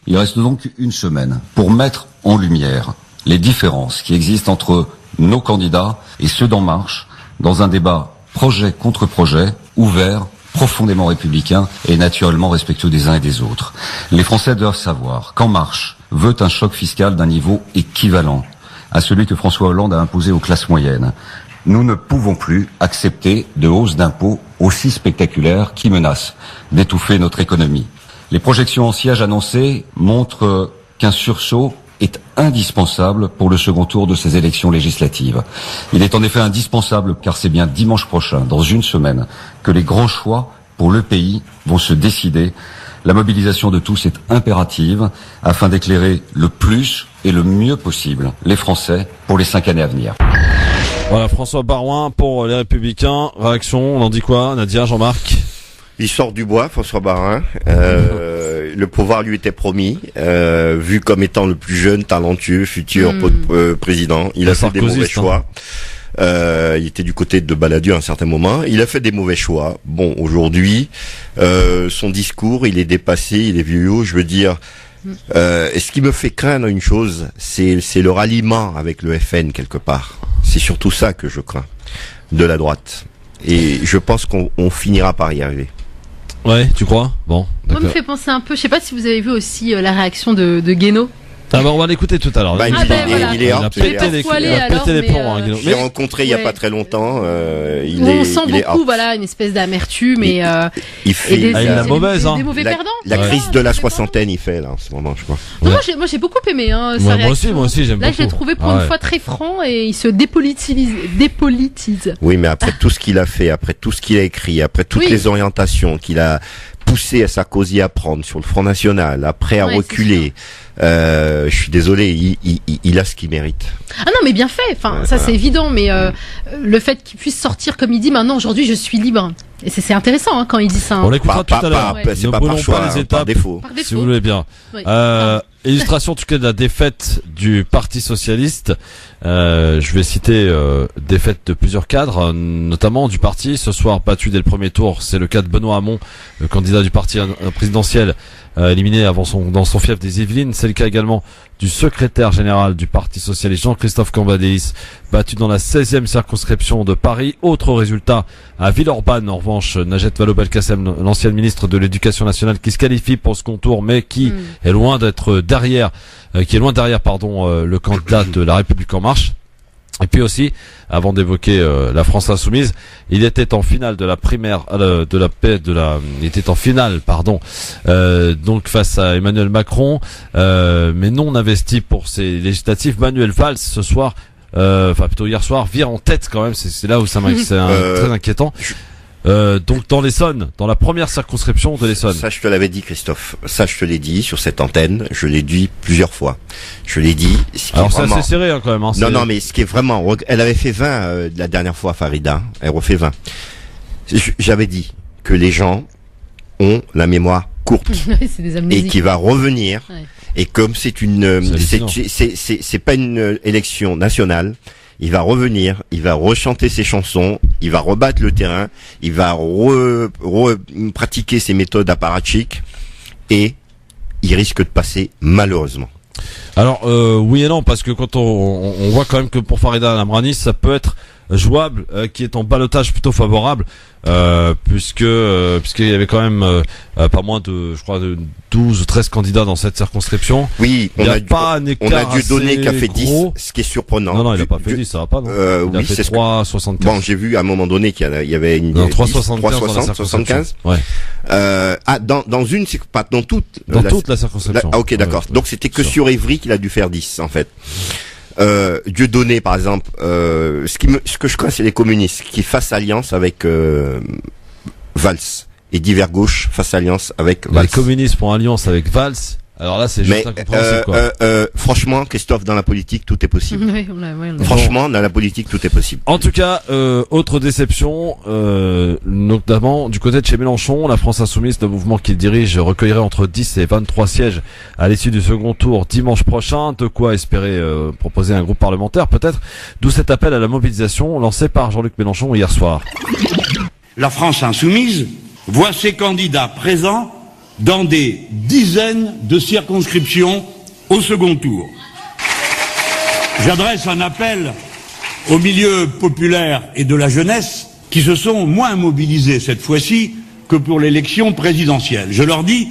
Il reste donc une semaine pour mettre en lumière les différences qui existent entre nos candidats et ceux d'En Marche dans un débat projet contre projet, ouvert, profondément républicain et naturellement respectueux des uns et des autres. Les Français doivent savoir qu'En Marche veut un choc fiscal d'un niveau équivalent à celui que François Hollande a imposé aux classes moyennes. Nous ne pouvons plus accepter de hausses d'impôts aussi spectaculaires qui menacent d'étouffer notre économie. Les projections en siège annoncées montrent qu'un sursaut est indispensable pour le second tour de ces élections législatives. Il est en effet indispensable car c'est bien dimanche prochain, dans une semaine, que les grands choix pour le pays vont se décider. La mobilisation de tous est impérative afin d'éclairer le plus et le mieux possible les Français pour les 5 années à venir. Voilà, François Baroin pour les Républicains. Réaction, on en dit quoi, Nadia, Jean-Marc? Il sort du bois, François Baroin. Le pouvoir lui était promis, vu comme étant le plus jeune, talentueux, futur président. Il a fait des mauvais choix. Il était du côté de Balladur à un certain moment. Il a fait des mauvais choix. Bon, aujourd'hui, son discours, il est dépassé, il est vieux. Je veux dire, et ce qui me fait craindre une chose, c'est le ralliement avec le FN quelque part. C'est surtout ça que je crains de la droite. Et je pense qu'on finira par y arriver. Ouais, tu crois? Bon. Moi, me fait penser un peu, je sais pas si vous avez vu aussi la réaction de Guénaud. Ah bah on va l'écouter tout à l'heure. Il a pété les plombs. Je l'ai rencontré il y a pas très longtemps. On sent beaucoup, voilà, une espèce d'amertume et il fait la mauvaise, des mauvais perdants. La crise de la soixantaine, il fait là en ce moment, je crois. Non, moi j'ai beaucoup aimé sa réaction. Moi aussi j'aime beaucoup. Là, je l'ai trouvé pour une fois très franc et il se dépolitise. Oui, mais après tout ce qu'il a fait, après tout ce qu'il a écrit, après toutes les orientations qu'il a poussé à Sarkozy à prendre sur le Front National, après à reculer. Je suis désolé, il a ce qu'il mérite. Ah non, mais bien fait. Enfin, ça c'est évident, mais le fait qu'il puisse sortir comme il dit maintenant, aujourd'hui, je suis libre. Et c'est intéressant quand il dit ça. On l'écoutera tout à l'heure. C'est pas par choix, par défaut. Si vous voulez bien. Oui. Illustration en tout cas de la défaite du Parti socialiste. Je vais citer défaite de plusieurs cadres, notamment du parti. Ce soir battu dès le premier tour, c'est le cas de Benoît Hamon, le candidat du parti présidentiel, éliminé dans son fief des Yvelines. C'est le cas également du secrétaire général du Parti socialiste, Jean-Christophe Cambadélis, battu dans la 16e circonscription de Paris. Autre résultat à Villeurbanne, en revanche, Najat Vallaud-Belkacem, l'ancienne ministre de l'Éducation nationale, qui se qualifie pour ce contour, mais qui est loin d'être derrière, le candidat de La République en marche. Et puis aussi, avant d'évoquer la France insoumise, il était en finale de la primaire, donc face à Emmanuel Macron, mais non investi pour ces législatives. Manuel Valls ce soir, hier soir, vire en tête quand même. C'est là où c'est très inquiétant. Donc dans l'Essonne, dans la première circonscription de l'Essonne. Ça, je te l'avais dit, Christophe. Ça, je te l'ai dit sur cette antenne. Je l'ai dit plusieurs fois. Je l'ai dit. Alors c'est assez serré quand même. Non, mais ce qui est vraiment, elle avait fait 20 la dernière fois, Farida. Elle refait 20. J'avais dit que les gens ont la mémoire courte et qui va revenir. Ouais. Et comme c'est pas une élection nationale. Il va revenir, il va rechanter ses chansons, il va rebattre le terrain, il va pratiquer ses méthodes apparatchiques et il risque de passer malheureusement. Alors oui et non, parce que quand on voit quand même que pour Farida Lamrani ça peut être jouable, qui est en ballottage plutôt favorable, puisqu'il y avait quand même pas moins de, je crois, de 12 ou 13 candidats dans cette circonscription. Oui, on a dû donner qu'a fait 10, ce qui est surprenant. Non, il a pas fait 10, ça va pas, non. Il a fait 3,75. Bon, j'ai vu à un moment donné qu'il y avait une 3,75. Ouais. Dans une, pas dans toute. Dans toute la circonscription. Ok, d'accord. Donc c'était que sur Évry qu'il a dû faire 10, en fait. Dieudonné, par exemple, ce que je crains, c'est les communistes qui fassent alliance avec Valls, et divers gauche fassent alliance avec Valls. Les communistes font alliance avec Valls, Alors là, c'est juste incompréhensible, quoi. Franchement, Christophe, dans la politique, tout est possible. Oui, franchement, dans la politique, tout est possible. En tout cas, autre déception, notamment du côté de chez Mélenchon, la France Insoumise, le mouvement qu'il dirige, recueillerait entre 10 et 23 sièges à l'issue du second tour dimanche prochain. De quoi espérer proposer un groupe parlementaire, peut-être. D'où cet appel à la mobilisation lancé par Jean-Luc Mélenchon hier soir. La France Insoumise voit ses candidats présents dans des dizaines de circonscriptions au second tour. J'adresse un appel aux milieux populaires et de la jeunesse qui se sont moins mobilisés cette fois-ci que pour l'élection présidentielle. Je leur dis,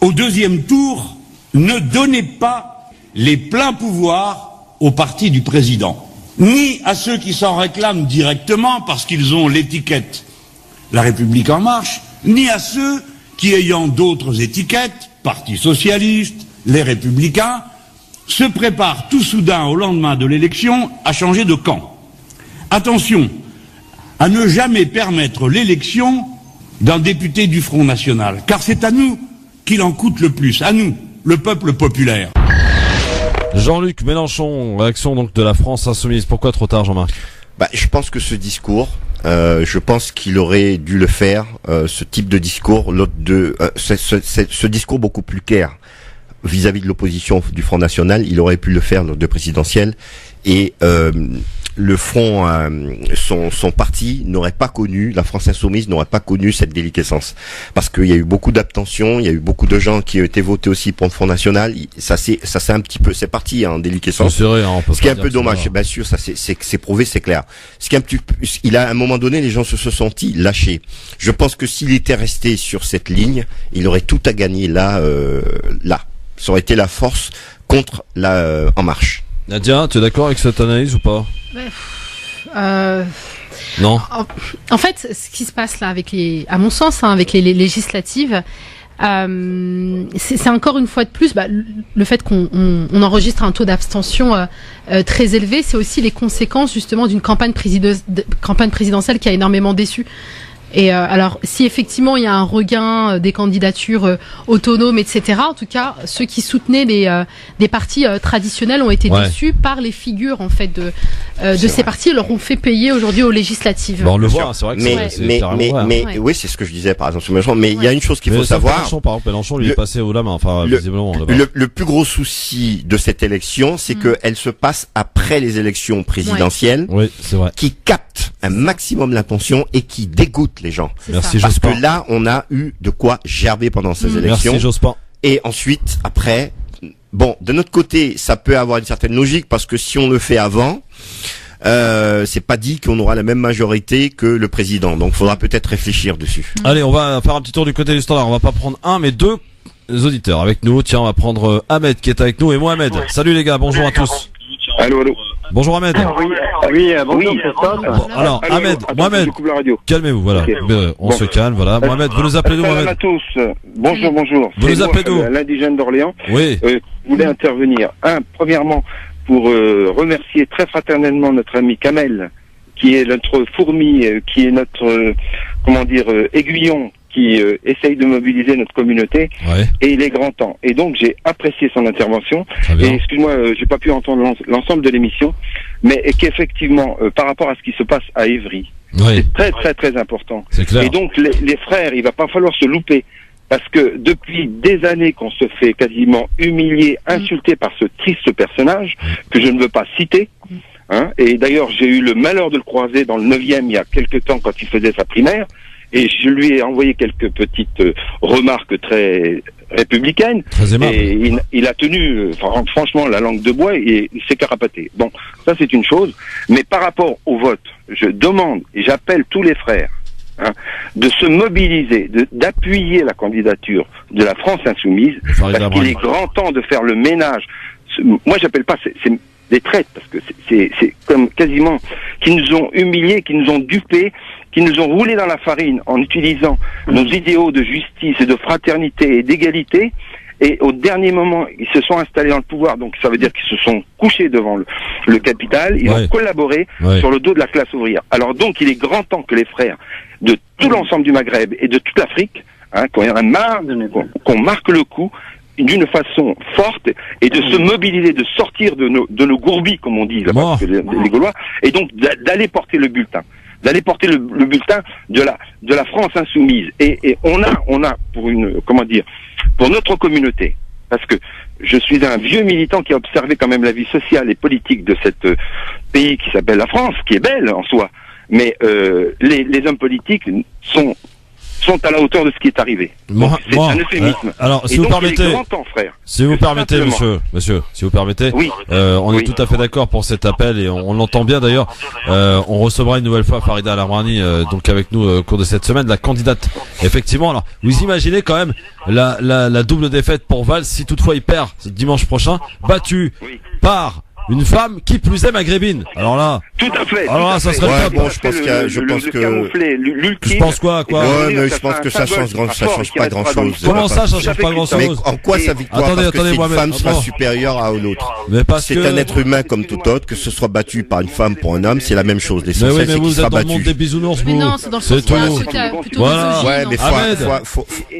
au deuxième tour, ne donnez pas les pleins pouvoirs au parti du président, ni à ceux qui s'en réclament directement parce qu'ils ont l'étiquette La République en marche, ni à ceux qui, ayant d'autres étiquettes, Parti socialiste, les Républicains, se préparent tout soudain au lendemain de l'élection à changer de camp. Attention à ne jamais permettre l'élection d'un député du Front National, car c'est à nous qu'il en coûte le plus, à nous, le peuple populaire. Jean-Luc Mélenchon, réaction donc de la France Insoumise. Pourquoi trop tard, Jean-Marc ? Je pense que ce discours, je pense qu'il aurait dû le faire, ce type de discours, ce discours beaucoup plus clair vis-à-vis de l'opposition du Front National, il aurait pu le faire lors de présidentielles, et le Front, son parti n'aurait pas connu, la France Insoumise n'aurait pas connu cette déliquescence, parce qu'il y a eu beaucoup d'abstention, il y a eu beaucoup de gens qui ont été votés aussi pour le Front National, ça c'est un petit peu, c'est parti en déliquescence. C'est vrai, hein, ce qui est un peu dommage, bien sûr, ça c'est prouvé, c'est clair. Ce qui est un petit peu, à un moment donné, les gens se sont sentis lâchés. Je pense que s'il était resté sur cette ligne, il aurait tout à gagner là. Ça aurait été la force contre la En Marche. Nadia, tu es d'accord avec cette analyse ou pas ? Non. En fait, ce qui se passe là à mon sens, avec les législatives, c'est encore une fois de plus, le fait qu'on enregistre un taux d'abstention très élevé, c'est aussi les conséquences justement d'une campagne présidentielle qui a énormément déçu. Et alors, si effectivement il y a un regain des candidatures autonomes, etc., en tout cas, ceux qui soutenaient des partis traditionnels ont été déçus par les figures en fait de ces partis, leur ont fait payer aujourd'hui aux législatives. On le voit, c'est vrai que mais oui, c'est ce que je disais par exemple sur Mélenchon. Mais il y a une chose qu'il faut savoir. Mélenchon, lui est passé au la main, enfin visiblement. Le plus gros souci de cette élection, c'est qu'elle se passe après les élections présidentielles, c'est vrai, qui captent un maximum l'attention et qui dégoûtent les gens. Merci, parce que là, on a eu de quoi gerber pendant ces élections. Merci, Jospin. Et ensuite, après, bon, de notre côté, ça peut avoir une certaine logique parce que si on le fait avant, c'est pas dit qu'on aura la même majorité que le président. Donc, il faudra peut-être réfléchir dessus. Allez, on va faire un petit tour du côté du standard. On va pas prendre un, mais deux auditeurs avec nous. Tiens, on va prendre Ahmed qui est avec nous et Mohamed. Salut les gars, bonjour à tous. Allô. Bonjour Ahmed. Bonjour. Alors Ahmed, Mohamed, calmez-vous, voilà. Okay. On se calme, voilà. Mohamed, vous nous appelez d'où, Mohamed ? À tous. Bonjour. Vous nous appelez d'où ? L'indigène d'Orléans. Oui. Je voulais intervenir. Premièrement, pour remercier très fraternellement notre ami Kamel, qui est notre fourmi, qui est notre, aiguillon, qui essaye de mobiliser notre communauté, et il est grand temps. Et donc j'ai apprécié son intervention. Et excuse-moi, j'ai pas pu entendre l'ensemble de l'émission, mais qu'effectivement, par rapport à ce qui se passe à Évry, c'est très très très important. Et donc les frères, il va pas falloir se louper, parce que depuis des années qu'on se fait quasiment humilier, insulter par ce triste personnage que je ne veux pas citer. Et d'ailleurs, j'ai eu le malheur de le croiser dans le 9e il y a quelques temps quand il faisait sa primaire. Et je lui ai envoyé quelques petites remarques très républicaines. Très aimable. Et il a tenu, franchement, la langue de bois et il s'est carapaté. Bon, ça c'est une chose. Mais par rapport au vote, je demande et j'appelle tous les frères de se mobiliser, d'appuyer la candidature de la France Insoumise, parce qu'il est grand temps de faire le ménage. Moi, j'appelle pas, c'est des traites, parce que c'est comme quasiment qui nous ont humiliés, qui nous ont dupés, qui nous ont roulés dans la farine en utilisant nos idéaux de justice et de fraternité et d'égalité, et au dernier moment, ils se sont installés dans le pouvoir, donc ça veut dire qu'ils se sont couchés devant le capital, ils ont collaboré sur le dos de la classe ouvrière. Alors donc, il est grand temps que les frères de tout l'ensemble du Maghreb et de toute l'Afrique, qu'on en a marre, qu'on marque le coup, d'une façon forte et de se mobiliser, de sortir de nos gourbilles, comme on dit là-bas, les Gaulois, et donc d'aller porter le bulletin. D'aller porter le bulletin de la France insoumise. Et on a pour notre communauté, parce que je suis un vieux militant qui a observé quand même la vie sociale et politique de cet pays qui s'appelle la France, qui est belle en soi, mais les hommes politiques sont à la hauteur de ce qui est arrivé. C'est un euphémisme. Alors, si vous permettez, monsieur, si vous permettez, oui. On est tout à fait d'accord pour cet appel et on l'entend bien d'ailleurs. On recevra une nouvelle fois Farida Al-Amrani, donc avec nous au cours de cette semaine, la candidate. Effectivement, alors, vous imaginez quand même la double défaite pour Valls si toutefois il perd dimanche prochain, battu par une femme qui plus est maghrébine. Alors là. Tout à fait. Alors là, ça serait top. Bon, je pense quoi. Ouais, mais je pense que ça change pas grand chose. Comment ça change pas grand chose? Mais en quoi sa victoire? Parce que une femme sera supérieure à une autre. C'est un être humain comme tout autre, que ce soit battu par une femme pour un homme, c'est la même chose. L'essentiel, c'est qu'il sera battu. Mais vous êtes dans le monde des bisounours, vous. Non, c'est dans le sens voilà.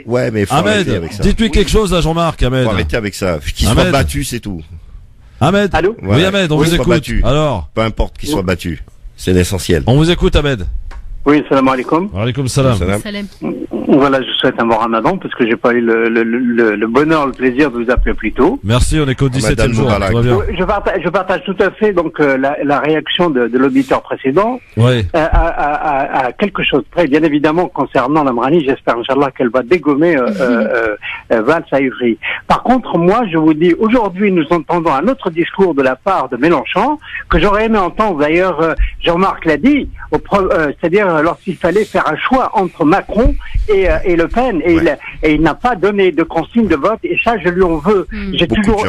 Ouais, mais faut arrêter avec ça. Dites-lui quelque chose à Jean-Marc, Ahmed. Faut arrêter avec ça. Qu'il soit battu, c'est tout. Ahmed. Allô? Oui, Ahmed, on vous écoute. Battu. Alors. Peu importe qu'il soit battu. C'est l'essentiel. On vous écoute, Ahmed. Oui, salam alaikum. Wa alaikum salam. Voilà, je souhaite un bon ramadan parce que j'ai pas eu le bonheur, le plaisir de vous appeler plus tôt. Merci, on est qu'au 17e jour. Je partage tout à fait donc la réaction de l'auditeur précédent. Oui. À quelque chose près, bien évidemment, concernant l'Amrani, j'espère, Inch'Allah, qu'elle va dégommer Valls à Ivry. Par contre, moi, je vous dis, aujourd'hui, nous entendons un autre discours de la part de Mélenchon, que j'aurais aimé entendre, d'ailleurs, Jean-Marc l'a dit, c'est-à-dire lorsqu'il fallait faire un choix entre Macron et Le Pen, et il n'a pas donné de consigne de vote, et ça, je lui en veux. J'ai toujours,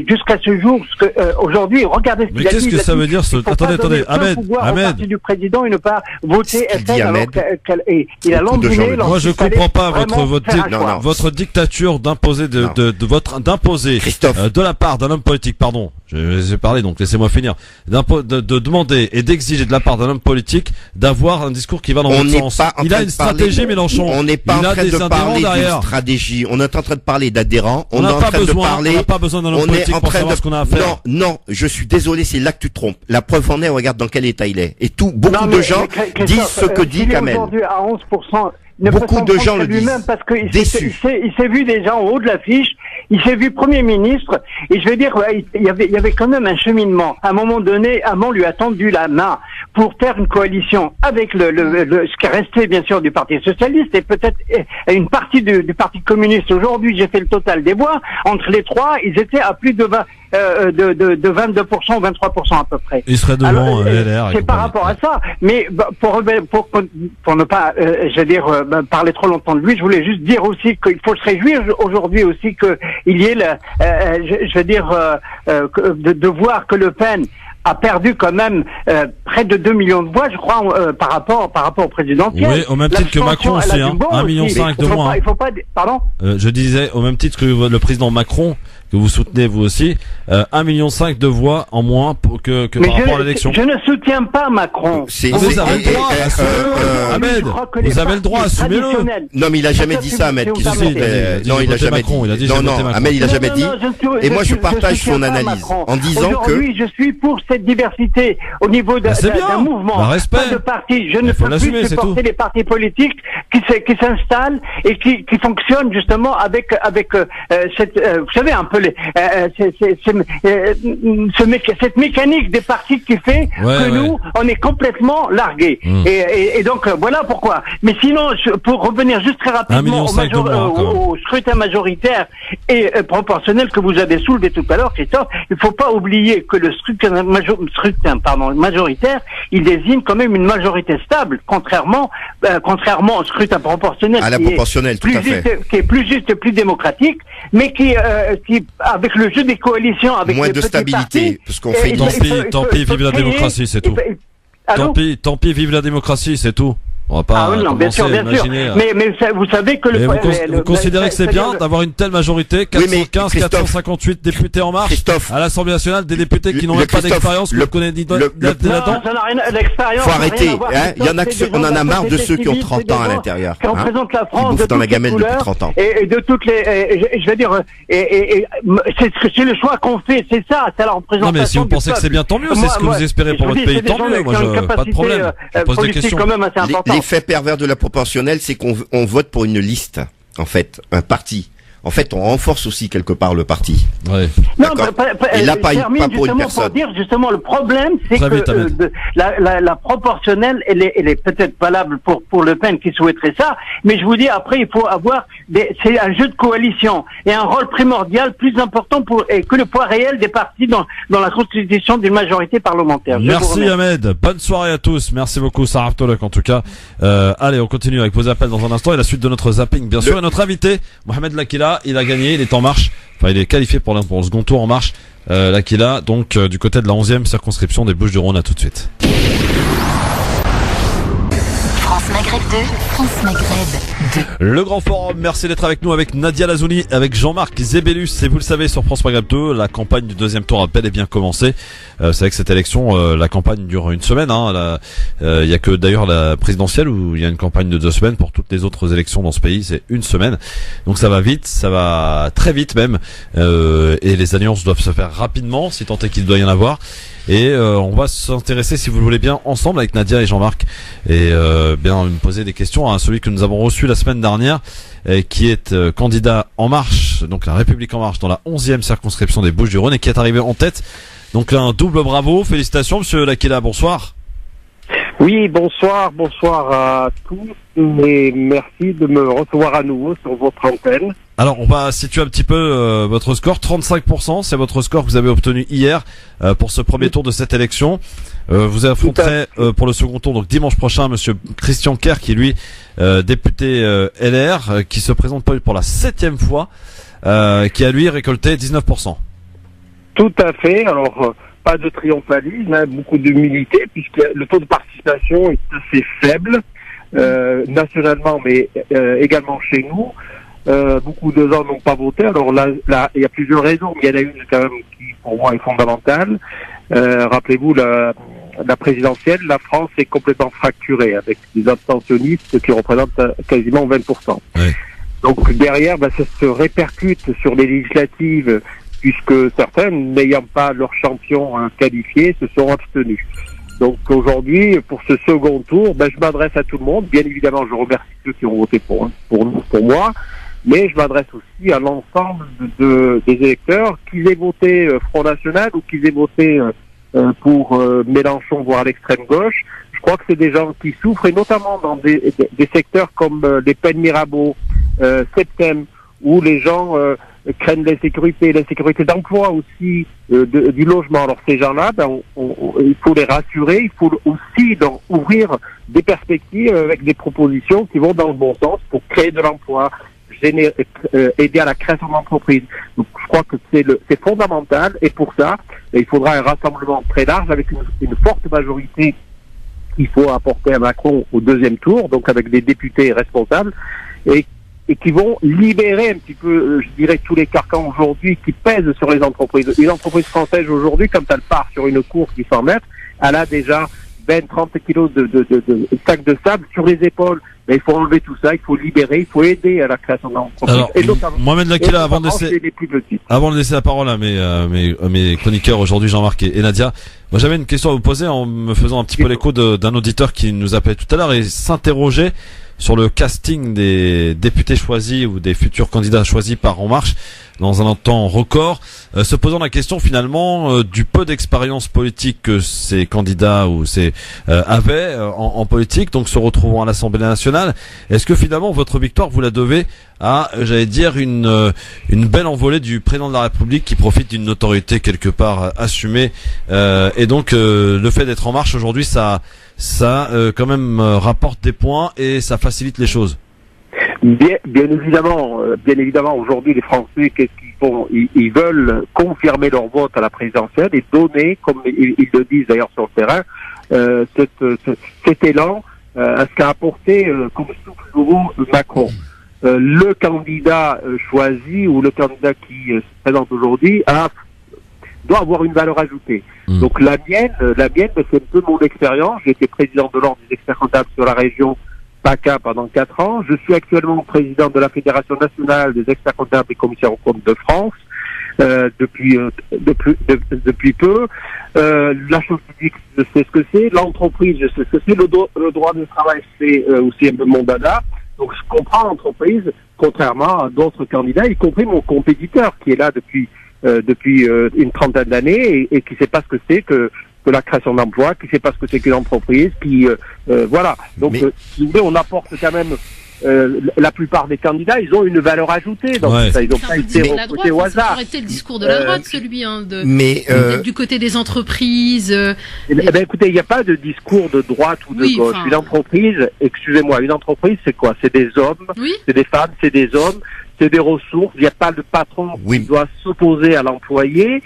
jusqu'à ce jour, aujourd'hui, regardez ce qu'il a dit. Mais qu'est-ce que ça veut dire, attendez, Ahmed, parti du président et ne pas voter FN alors qu'il a lambouné. Moi, je comprends pas votre dictature d'imposer d'imposer de la part d'un homme politique, pardon. J'ai parlé, donc laissez-moi finir. De demander et d'exiger de la part d'un homme politique d'avoir un discours qui va dans votre sens. Il a une stratégie, Mélenchon. On n'est pas en train de parler d'une stratégie. On est en train de parler d'adhérents. On n'a pas besoin d'un homme politique pour savoir ce qu'on a à faire. Non, je suis désolé, c'est là que tu te trompes. La preuve en est, regarde dans quel état il est. Et beaucoup de gens disent ce que dit Kamel. Aujourd'hui à 11%. Beaucoup de gens le disent. Parce que déçus. Il s'est vu déjà en haut de l'affiche. Il s'est vu Premier ministre. Et je veux dire, il y avait quand même un cheminement. À un moment donné, Hamon lui a tendu la main pour faire une coalition avec ce qui restait bien sûr du Parti socialiste et peut-être une partie du Parti communiste. Aujourd'hui, j'ai fait le total des voix. Entre les trois, ils étaient à plus de 22%, 23% à peu près. Il serait devant LR. C'est par rapport à ça. Mais pour ne pas, parler trop longtemps de lui, je voulais juste dire aussi qu'il faut se réjouir aujourd'hui aussi qu'il y ait de voir que Le Pen a perdu quand même près de 2 millions de voix, je crois, par rapport au présidentiel. Oui, au même titre que Macron aussi, 1,5 million de moins. Il faut pas, pardon. Je disais au même titre que le président Macron, que vous soutenez vous aussi, 1,5 million de voix en moins que par rapport à l'élection. Je ne soutiens pas Macron. Vous avez le droit, Ahmed. Vous avez le droit, assumez-le. Non, mais il a jamais dit ça, Ahmed. Non, il a jamais dit. Non, Ahmed, il a jamais dit. Et moi, je partage son analyse en disant que. Aujourd'hui, je suis pour cette diversité au niveau d'un mouvement, pas de parti. Je ne peux plus supporter les partis politiques qui s'installent et qui fonctionnent justement avec cette, vous savez un peu cette mécanique des partis qui fait que nous on est complètement largués. Et donc voilà pourquoi. Mais sinon, pour revenir juste très rapidement au scrutin majoritaire et proportionnel que vous avez soulevé tout à l'heure, Christophe, il faut pas oublier que le scrutin majoritaire, il désigne quand même une majorité stable, contrairement au scrutin proportionnel, qui est plus juste et plus démocratique, mais qui avec le jeu des coalitions, avec moins de stabilité, parce qu'on fait tant pis, vive la démocratie, c'est tout. Tant pis, vive la démocratie, c'est tout. On va pas bien sûr. Mais vous savez que vous considérez que c'est bien d'avoir une telle majorité, 415, 458 députés en marche à l'Assemblée nationale, des députés qui n'ont même pas d'expérience, le connaît dit là-dedans. Ça n'a rien d'expérience. Faut arrêter, hein. Il y en a on en a marre de ceux qui ont 30 ans à l'intérieur. Qui représentent la France de dans la gamelle depuis 30 ans. Et de toutes les, je vais dire, c'est le choix qu'on fait, c'est ça, c'est la représentation. Non mais si vous pensez que c'est bien, tant mieux, c'est ce que vous espérez pour votre pays, tant mieux. Moi, pas de problème. Je pose des questions. L'effet pervers de la proportionnelle, c'est qu'on vote pour une liste, en fait, un parti. En fait, on renforce aussi quelque part le parti. Ouais. Non, et là, pas pour une personne. Pour dire justement, le problème, c'est que la proportionnelle, elle est peut-être valable pour Le Pen qui souhaiterait ça, mais je vous dis, après, il faut avoir c'est un jeu de coalition et un rôle primordial plus important que le poids réel des partis dans la constitution d'une majorité parlementaire. Merci Ahmed. Bonne soirée à tous. Merci beaucoup Sarah Tolak en tout cas. Allez, on continue avec vos appels dans un instant et la suite de notre zapping, bien sûr. Et notre invité, Mohamed Lakila, il a gagné, il est en marche. Enfin, il est qualifié pour le second tour en marche. Lakila, donc du côté de la 11e circonscription des Bouches-du-Rhône. À tout de suite. France Maghreb 2, France Maghreb 2. Le grand forum, merci d'être avec nous avec Nadia Lazouni, avec Jean-Marc Zébélus. Et vous le savez, sur France Maghreb 2, la campagne du deuxième tour a bel et bien commencé. Vous savez que cette élection, la campagne dure une semaine. Il y a que d'ailleurs la présidentielle où il y a une campagne de 2 semaines. Pour toutes les autres élections dans ce pays, c'est une semaine. Donc ça va vite, ça va très vite même. Et les alliances doivent se faire rapidement, si tant est qu'il doit y en avoir. Et on va s'intéresser, si vous le voulez bien, ensemble avec Nadia et Jean-Marc, et bien me poser des questions à celui que nous avons reçu la semaine dernière, qui est candidat En Marche, donc la République En Marche, dans la 11e circonscription des Bouches-du-Rhône, et qui est arrivé en tête. Donc un double bravo, félicitations Monsieur Lakila, bonsoir. Oui, bonsoir à tous et merci de me recevoir à nouveau sur votre antenne. Alors on va situer un petit peu votre score, 35%, c'est votre score que vous avez obtenu hier pour ce premier tour de cette élection. Vous affronterez pour le second tour, donc dimanche prochain, Monsieur Christian Kerr, qui est lui député LR, qui se présente pour la 7e fois, qui a lui récolté 19%. Tout à fait, alors pas de triomphalisme, beaucoup d'humilité, puisque le taux de participation est assez faible, nationalement, mais également chez nous. Beaucoup de gens n'ont pas voté. Alors là, il y a plusieurs raisons, mais il y en a une quand même qui, pour moi, est fondamentale. Rappelez-vous, la présidentielle, la France est complètement fracturée, avec des abstentionnistes qui représentent quasiment 20%. Oui. Donc derrière, ça se répercute sur les législatives, puisque certains, n'ayant pas leur champion qualifié, se sont abstenus. Donc aujourd'hui, pour ce second tour, je m'adresse à tout le monde. Bien évidemment, je remercie ceux qui ont voté pour moi, mais je m'adresse aussi à l'ensemble des électeurs, qu'ils aient voté Front National ou qu'ils aient voté pour Mélenchon, voire l'extrême gauche. Je crois que c'est des gens qui souffrent, et notamment dans des secteurs comme les Pennes Mirabeau, Septem, où les gens craignent l'insécurité d'emploi aussi, du logement. Alors ces gens-là, il faut les rassurer, il faut aussi leur ouvrir des perspectives avec des propositions qui vont dans le bon sens pour créer de l'emploi, aider à la création d'entreprises. Donc je crois que c'est fondamental, et pour ça, il faudra un rassemblement très large avec une forte majorité qu'il faut apporter à Macron au deuxième tour, donc avec des députés responsables, et qui vont libérer un petit peu, je dirais, tous les carcans aujourd'hui qui pèsent sur les entreprises. Une entreprise française aujourd'hui, quand elle part sur une course du 100 mètres, elle a déjà 20-30 kilos de sacs de sable sur les épaules. Mais il faut enlever tout ça, il faut libérer, il faut aider à la création d'entreprises. Alors, Mohamed Lakila, avant de laisser la parole à mes chroniqueurs aujourd'hui, Jean-Marc et Nadia, moi j'avais une question à vous poser en me faisant un petit peu l'écho d'un auditeur qui nous appelait tout à l'heure et s'interrogeait sur le casting des députés choisis ou des futurs candidats choisis par En Marche dans un temps record, se posant la question finalement du peu d'expérience politique que ces candidats ou avaient en politique, donc se retrouvant à l'Assemblée nationale. Est-ce que finalement votre victoire vous la devez à, j'allais dire, une belle envolée du président de la République qui profite d'une notoriété quelque part assumée, et donc le fait d'être En Marche aujourd'hui, ça quand même rapporte des points et ça facilite les choses. Bien évidemment, aujourd'hui, les Français, qu'est-ce qu'ils font? Ils veulent confirmer leur vote à la présidentielle et donner, comme ils le disent d'ailleurs sur le terrain, cet élan à ce qu'a apporté comme souffle nouveau Macron. Le candidat choisi ou le candidat qui se présente aujourd'hui doit avoir une valeur ajoutée. Donc la mienne, c'est un peu mon expérience. J'ai été président de l'ordre des experts comptables sur la région PACA pendant 4 ans. Je suis actuellement président de la Fédération nationale des experts comptables et commissaires aux comptes de France depuis peu. La chose publique, je sais ce que c'est. L'entreprise, je sais ce que c'est. Le droit du travail, c'est aussi un peu mon dada. Donc je comprends l'entreprise, contrairement à d'autres candidats, y compris mon compétiteur qui est là depuis une trentaine d'années et qui ne sait pas ce que c'est que la création d'emplois, qui ne sait pas ce que c'est qu'une entreprise, voilà. Donc si vous voulez, on apporte quand même la plupart des candidats, ils ont une valeur ajoutée dans tout ça. Ils n'ont pas été recrutés au hasard. Ça aurait été le discours de la droite, celui du côté des entreprises. Écoutez, il n'y a pas de discours de droite ou de gauche. Une entreprise, excusez-moi, une entreprise, c'est quoi? C'est des hommes, c'est des femmes, c'est des hommes, c'est des ressources. Il n'y a pas de patron qui doit s'opposer à l'employé.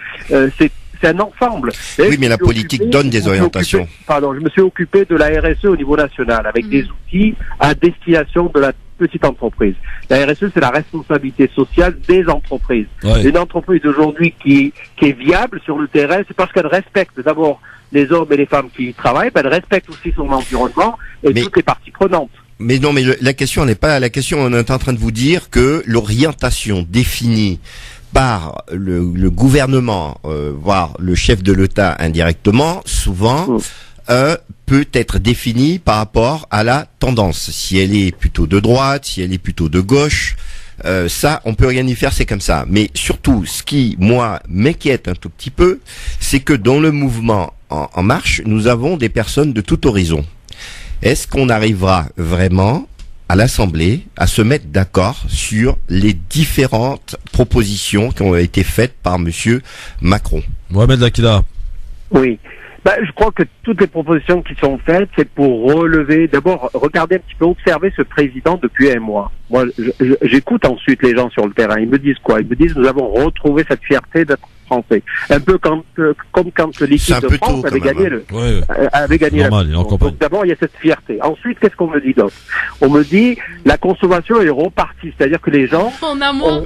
C'est un ensemble. Oui, mais la politique donne des orientations. Je me suis occupé de la RSE au niveau national, avec des outils à destination de la petite entreprise. La RSE, c'est la responsabilité sociale des entreprises. Une entreprise aujourd'hui qui est viable sur le terrain, c'est parce qu'elle respecte d'abord les hommes et les femmes qui y travaillent, elle respecte aussi son environnement et toutes les parties prenantes. Mais non, mais la question n'est pas la question. On est en train de vous dire que l'orientation définie par le gouvernement, voire le chef de l'État indirectement, souvent, peut être définie par rapport à la tendance. Si elle est plutôt de droite, si elle est plutôt de gauche, ça, on peut rien y faire, c'est comme ça. Mais surtout, ce qui, moi, m'inquiète un tout petit peu, c'est que dans le mouvement en marche, nous avons des personnes de tout horizon. Est-ce qu'on arrivera vraiment à l'Assemblée à se mettre d'accord sur les différentes propositions qui ont été faites par Monsieur Macron? Mohamed Lakila. Oui. Je crois que toutes les propositions qui sont faites, c'est pour relever, d'abord, regarder un petit peu, observer ce président depuis un mois. Moi, j'écoute ensuite les gens sur le terrain. Ils me disent quoi? Ils me disent, nous avons retrouvé cette fierté d'être français. Un peu comme quand l'équipe de France avait gagné la Coupe. Donc d'abord, il y a cette fierté. Ensuite, qu'est-ce qu'on me dit d'autre? On me dit, la consommation est repartie. C'est-à-dire que les gens... En amont,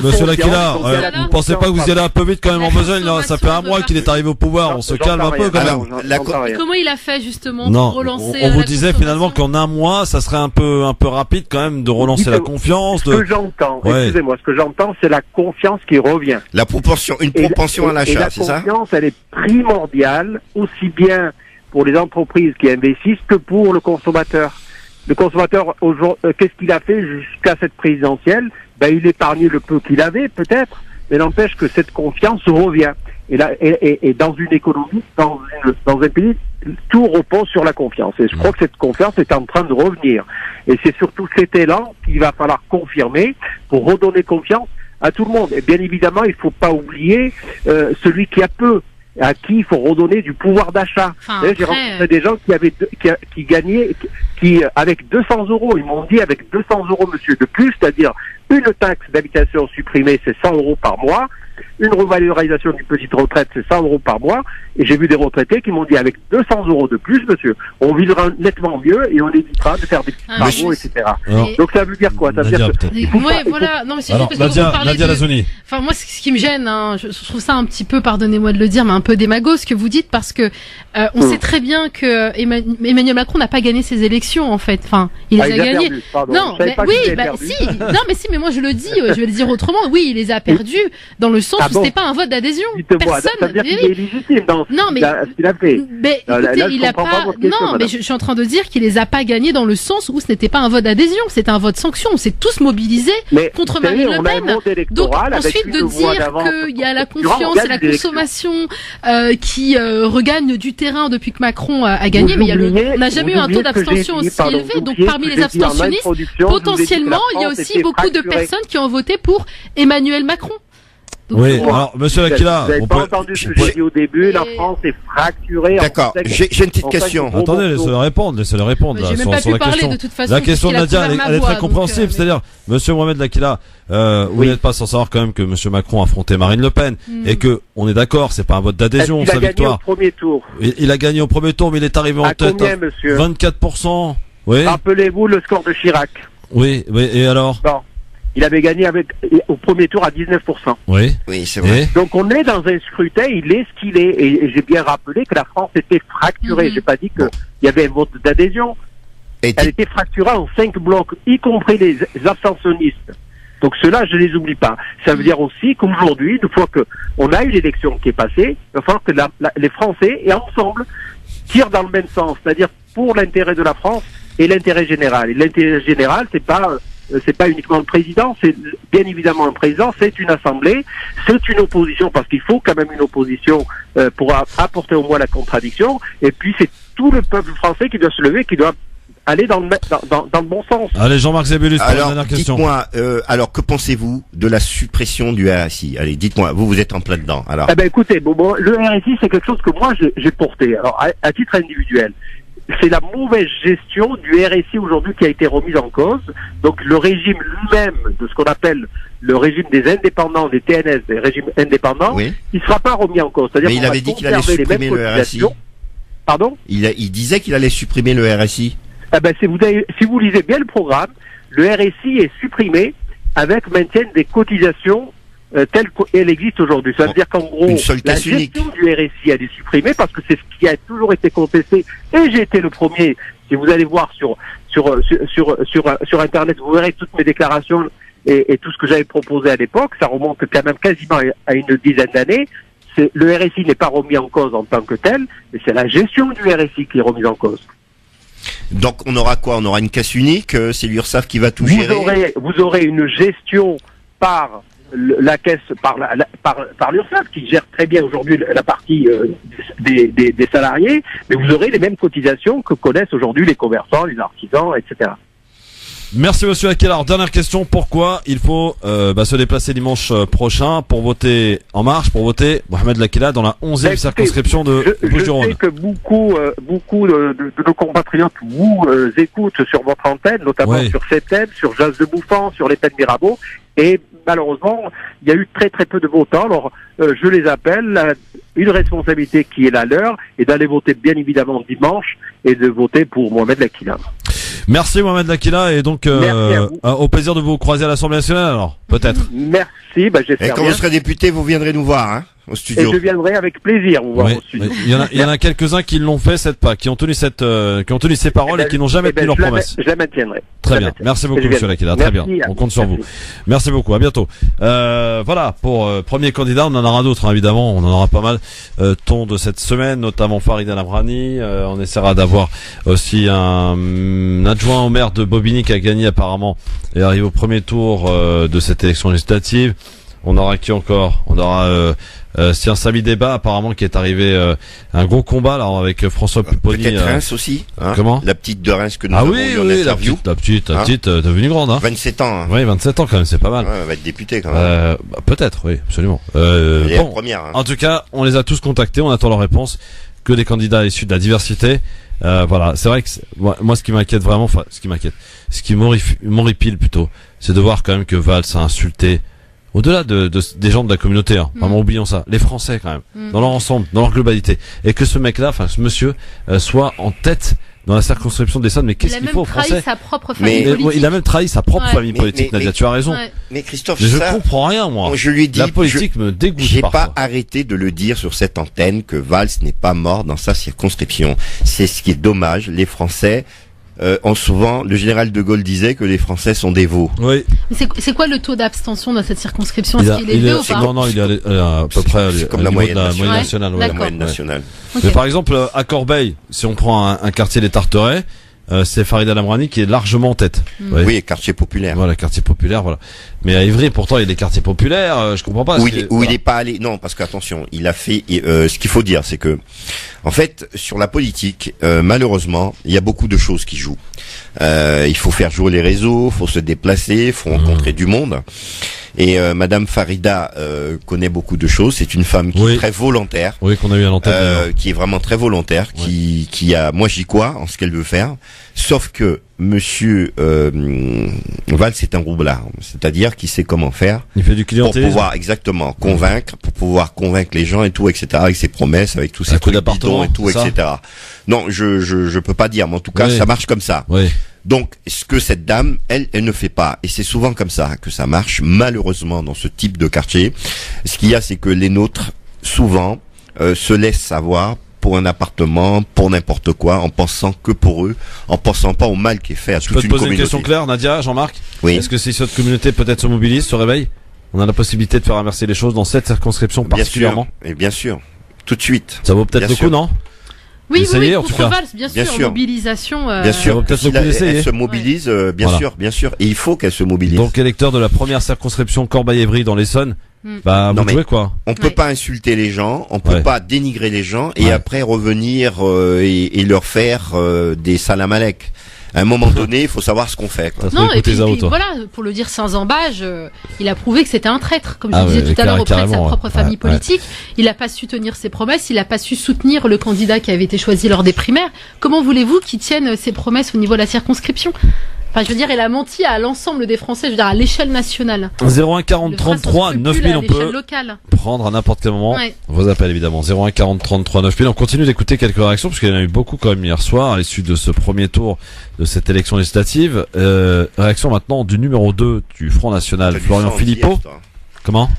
Monsieur Lakila, vous pensez pas que vous y allez un peu vite quand même en besogne, là? Ça fait un mois qu'il est arrivé au pouvoir. On se calme un peu quand même. Comment il a fait justement pour relancer on vous disait finalement qu'en un mois, ça serait un peu rapide quand même de relancer la confiance. Ce que j'entends, excusez-moi, ce que j'entends, c'est la confiance qui revient. Une propension à l'achat, c'est ça? La confiance, elle est primordiale, aussi bien pour les entreprises qui investissent que pour le consommateur. Le consommateur, qu'est-ce qu'il a fait jusqu'à cette présidentielle? Il épargne le peu qu'il avait, peut-être, mais n'empêche que cette confiance revient. Et dans une économie, dans un pays, tout repose sur la confiance. Et je crois que cette confiance est en train de revenir. Et c'est surtout cet élan qu'il va falloir confirmer pour redonner confiance à tout le monde. Et bien évidemment, il ne faut pas oublier celui qui a peu, à qui il faut redonner du pouvoir d'achat. J'ai rencontré des gens qui gagnaient, avec 200 euros, ils m'ont dit avec 200 euros, monsieur, de plus, c'est-à-dire une taxe d'habitation supprimée, c'est 100 euros par mois. Une revalorisation d'une petite retraite, c'est 100 euros par mois. Et j'ai vu des retraités qui m'ont dit, avec 200 euros de plus, monsieur, on vivra nettement mieux et on évitera de faire des petits travaux, etc. Donc ça veut dire quoi? Ça veut dire que... voilà. Non, mais c'est juste parce que vous parlez de... Enfin, moi, ce qui me gêne, je trouve ça un petit peu, pardonnez-moi de le dire, mais un peu démago, ce que vous dites, parce que on sait très bien que Emmanuel Macron n'a pas gagné ses élections, en fait. Enfin, il les a gagnées. Non, mais moi je le dis, je vais le dire autrement. Oui, il les a perdus dans le sens où c'était pas un vote d'adhésion. Personne. Ça veut dire qu'il est légitime dans ce qu'il a fait. Mais écoutez, il a pas. Non, mais je suis en train de dire qu'il les a pas gagnés dans le sens où ce n'était pas un vote d'adhésion, c'était un vote sanction. On s'est tous mobilisés contre Marine Le Pen. Donc ensuite de dire qu'il y a la confiance et la consommation qui regagne du terrain depuis que Macron a gagné, mais on n'a jamais eu un taux d'abstention aussi élevé. Donc parmi les abstentionnistes, potentiellement, il y a aussi beaucoup de personnes qui ont voté pour Emmanuel Macron. Donc, oui, alors, monsieur L'Aquila. Vous n'avez pas entendu ce que j'ai dit au début, la France est fracturée. D'accord, j'ai une petite question. Attendez, laissez-le répondre, là, j'ai même pas pu parler de toute façon. La question de Nadia, elle est très compréhensible, c'est-à-dire, monsieur Mohamed L'Aquila, vous n'êtes pas sans savoir quand même que monsieur Macron a affronté Marine Le Pen, et que, on est d'accord, c'est pas un vote d'adhésion, sa victoire. Il a gagné au premier tour. Il a gagné au premier tour, mais il est arrivé en tête. Combien, monsieur? 24%. Oui. Rappelez-vous le score de Chirac. Oui, et alors? Bon. Il avait gagné au premier tour à 19%. Oui. Oui, c'est vrai. Donc on est dans un scrutin, il est ce qu'il est. Et j'ai bien rappelé que la France était fracturée. J'ai pas dit qu'il y avait un vote d'adhésion. Elle était fracturée en 5 blocs, y compris les abstentionnistes. Donc ceux-là, je les oublie pas. Ça veut dire aussi qu'aujourd'hui, une fois que on a eu l'élection qui est passée, il va falloir que les Français, et ensemble, tirent dans le même sens. C'est-à-dire pour l'intérêt de la France et l'intérêt général. Et l'intérêt général, c'est pas uniquement le président, c'est bien évidemment un président, c'est une assemblée, c'est une opposition, parce qu'il faut quand même une opposition pour apporter au moins la contradiction, et puis c'est tout le peuple français qui doit se lever, qui doit aller dans le bon sens. Allez, Jean-Marc Zébulus, pour la dernière question. Dites-moi, alors que pensez-vous de la suppression du RSI? Allez, dites-moi, vous êtes en plein dedans. Alors. Eh ben écoutez, bon, le RSI c'est quelque chose que moi j'ai porté. Alors à titre individuel. C'est la mauvaise gestion du RSI aujourd'hui qui a été remise en cause. Donc le régime lui-même de ce qu'on appelle le régime des indépendants, des TNS, des régimes indépendants, il ne sera pas remis en cause. C'est-à-dire mais il avait dit qu'il allait supprimer le RSI. Pardon ? Il disait qu'il allait supprimer le RSI. Eh ben, si vous lisez bien le programme, le RSI est supprimé avec maintien des cotisations telle qu'elle existe aujourd'hui. Ça veut dire qu'en gros, la gestion du RSI elle est supprimée parce que c'est ce qui a toujours été contesté. Et j'ai été le premier. Si vous allez voir sur Internet, vous verrez toutes mes déclarations et tout ce que j'avais proposé à l'époque. Ça remonte quand même quasiment à une dizaine d'années. Le RSI n'est pas remis en cause en tant que tel, mais c'est la gestion du RSI qui est remise en cause. Donc on aura quoi? On aura une caisse unique, c'est l'URSSAF qui va tout gérer. Vous aurez une gestion par la caisse, par l'URSSAF qui gère très bien aujourd'hui la partie des salariés, mais vous aurez les mêmes cotisations que connaissent aujourd'hui les commerçants, les artisans, etc. Merci monsieur L'Aquila. Alors dernière question, pourquoi il faut se déplacer dimanche prochain pour voter En Marche, pour voter Mohamed L'Aquila dans la 11e circonscription de Bouches-du-Rhône? Je sais que beaucoup de nos compatriotes vous écoutent sur votre antenne, notamment sur CETEM, sur Jazz de Bouffant, sur les Peines Mirabeau, et malheureusement, il y a eu très très peu de votants. Alors je les appelle, une responsabilité qui est la leur, et d'aller voter bien évidemment dimanche, et de voter pour Mohamed L'Aquila. Merci Mohamed L'Aquila, et donc au plaisir de vous croiser à l'Assemblée nationale alors, peut-être. Merci, j'espère. Et quand vous serez député, vous viendrez nous voir, hein, au studio. Et je viendrai avec plaisir vous voir au studio. Il y en a quelques-uns qui l'ont fait qui ont tenu ces paroles et qui n'ont jamais tenu leurs promesses. Je la maintiendrai. Très bien. Merci beaucoup monsieur L'Aquila, très bien. On compte sur vous. Merci beaucoup, à bientôt. Voilà, pour premier candidat, on en aura d'autres, hein, évidemment, on en aura pas mal ton de cette semaine, notamment Farid El Amrani, on essaiera d'avoir aussi un adjoint au maire de Bobigny qui a gagné apparemment et arrive au premier tour de cette élection législative. On aura qui encore? On aura c'est un Samy Débat apparemment qui est arrivé un gros combat là avec François Pupponi. Peut-être Reims aussi. Hein, comment? La petite de Reims que nous avons eu en interview. La petite devenue grande. Hein. 27 ans. Hein. Oui, 27 ans quand même, c'est pas mal. Ouais, elle va être députée quand même. Peut-être, oui, absolument. Elle est la première. Hein. En tout cas, on les a tous contactés, on attend leur réponse. Que des candidats issus de la diversité. Voilà, c'est vrai que moi ce qui m'inquiète vraiment, ce qui m'horripile plutôt, c'est de voir quand même que Valls a insulté, au-delà des gens de la communauté, hein, vraiment oublions ça, les Français quand même, dans leur ensemble, dans leur globalité, et que ce mec-là, ce monsieur, soit en tête dans la circonscription des Essonnes. Mais qu'est-ce qu'il faut aux Français? Il a même trahi sa propre famille politique. Il a même trahi sa propre famille politique, Nadia, tu as raison. Mais Christophe, je comprends rien, moi. Je lui ai dit, la politique me dégoûte j'ai parfois. pas arrêté de le dire sur cette antenne que Valls n'est pas mort dans sa circonscription. C'est ce qui est dommage. Les Français ont souvent, le général de Gaulle disait que les Français sont des veaux. Oui. C'est quoi le taux d'abstention dans cette circonscription? Est-ce qu'il est élevé ou pas? Non, il est à peu près comme la moyenne nationale. La moyenne nationale. Mais par exemple, à Corbeil, si on prend un quartier des Tarterets, c'est Farid El Amrani qui est largement en tête. Oui, quartier populaire. Voilà, quartier populaire, voilà. Mais à Ivry, pourtant, il y a des quartiers populaires, je comprends pas. Il est pas allé, non, parce qu'attention, il a fait, ce qu'il faut dire, c'est que, en fait, sur la politique, malheureusement, il y a beaucoup de choses qui jouent. Il faut faire jouer les réseaux, faut se déplacer, faut rencontrer du monde. Et Madame Farida connaît beaucoup de choses. C'est une femme qui est très volontaire. Oui, qu'on a eu à l'antenne. Qui est vraiment très volontaire, qui a, moi j'y crois en ce qu'elle veut faire. Sauf que Monsieur Valls c'est un roublard, c'est-à-dire qu'il sait comment faire. Il fait du clientélisme. Pour pouvoir exactement convaincre, pour pouvoir convaincre les gens et tout, etc. Avec ses promesses, avec tous ses trucs bidons et tout, etc. Non, je peux pas dire, mais en tout cas ça marche comme ça. Oui. Donc, ce que cette dame, elle ne fait pas, et c'est souvent comme ça que ça marche, malheureusement, dans ce type de quartier. Ce qu'il y a, c'est que les nôtres, souvent, se laissent avoir pour un appartement, pour n'importe quoi, en pensant que pour eux, en pensant pas au mal qui est fait à toute une communauté. Je peux te poser une question claire, Nadia, Jean-Marc? Oui. Est-ce que si cette communauté peut-être se mobilise, se réveille, on a la possibilité de faire inverser les choses dans cette circonscription particulièrement? Et bien sûr, tout de suite. Ça vaut peut-être le coup, non? Oui, contre Valls, bien sûr, mobilisation. Bien sûr, peut-être elle se mobilise, bien sûr, et il faut qu'elle se mobilise. Donc, électeur de la première circonscription Corbeil-Évry dans l'Essonne, bah, vous jouez quoi? On peut pas insulter les gens, on peut pas dénigrer les gens et après revenir et leur faire des salamalek. À un moment donné, il faut savoir ce qu'on fait, quoi. Non, et puis voilà, pour le dire sans embâge, il a prouvé que c'était un traître, comme je disais tout à l'heure, auprès de sa propre famille politique. Il n'a pas su tenir ses promesses, il n'a pas su soutenir le candidat qui avait été choisi lors des primaires. Comment voulez-vous qu'il tienne ses promesses au niveau de la circonscription? Enfin, je veux dire, il a menti à l'ensemble des Français, je veux dire, à l'échelle nationale. 01 40 33 9000, on peut prendre à n'importe quel moment vos appels, évidemment. 01 40 33 9000. On continue d'écouter quelques réactions, parce qu'il y en a eu beaucoup quand même hier soir, à l'issue de ce premier tour de cette élection législative. Réaction maintenant du numéro 2 du Front National, Florian Philippot. Comment?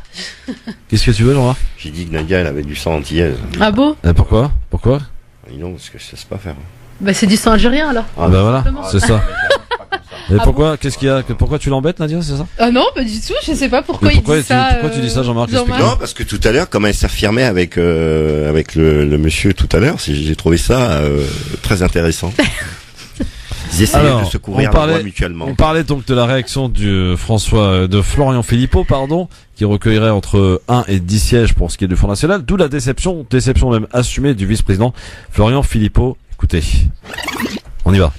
Qu'est-ce que tu veux, Jean-Marc? J'ai dit que Nadia, elle avait du sang antillaise. Ah bon? Pourquoi? Non, parce que je sais pas faire. Bah, c'est du sang algérien, alors. Ah bah voilà, c'est ça. Et pourquoi, qu'est-ce qu'il y a, pourquoi tu l'embêtes, Nadia, c'est ça? Ah non, pas du tout, je sais pas pourquoi il dit ça. Pourquoi tu dis ça, Jean-Marc? Non, parce que tout à l'heure, comme elle s'affirmait avec le monsieur tout à l'heure, j'ai trouvé ça très intéressant. Ils essayaient de se couvrir la voie mutuellement. On parlait donc de la réaction de Florian Philippot, qui recueillerait entre 1 et 10 sièges pour ce qui est du Front National, d'où la déception même assumée du vice-président Florian Philippot. Écoutez, on y va.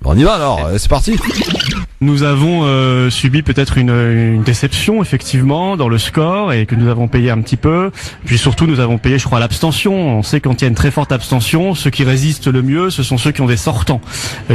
On y va alors, c'est parti. Nous avons subi peut-être une déception effectivement dans le score et que nous avons payé un petit peu. Puis surtout nous avons payé, je crois, l'abstention. On sait quand il y a une très forte abstention, ceux qui résistent le mieux, ce sont ceux qui ont des sortants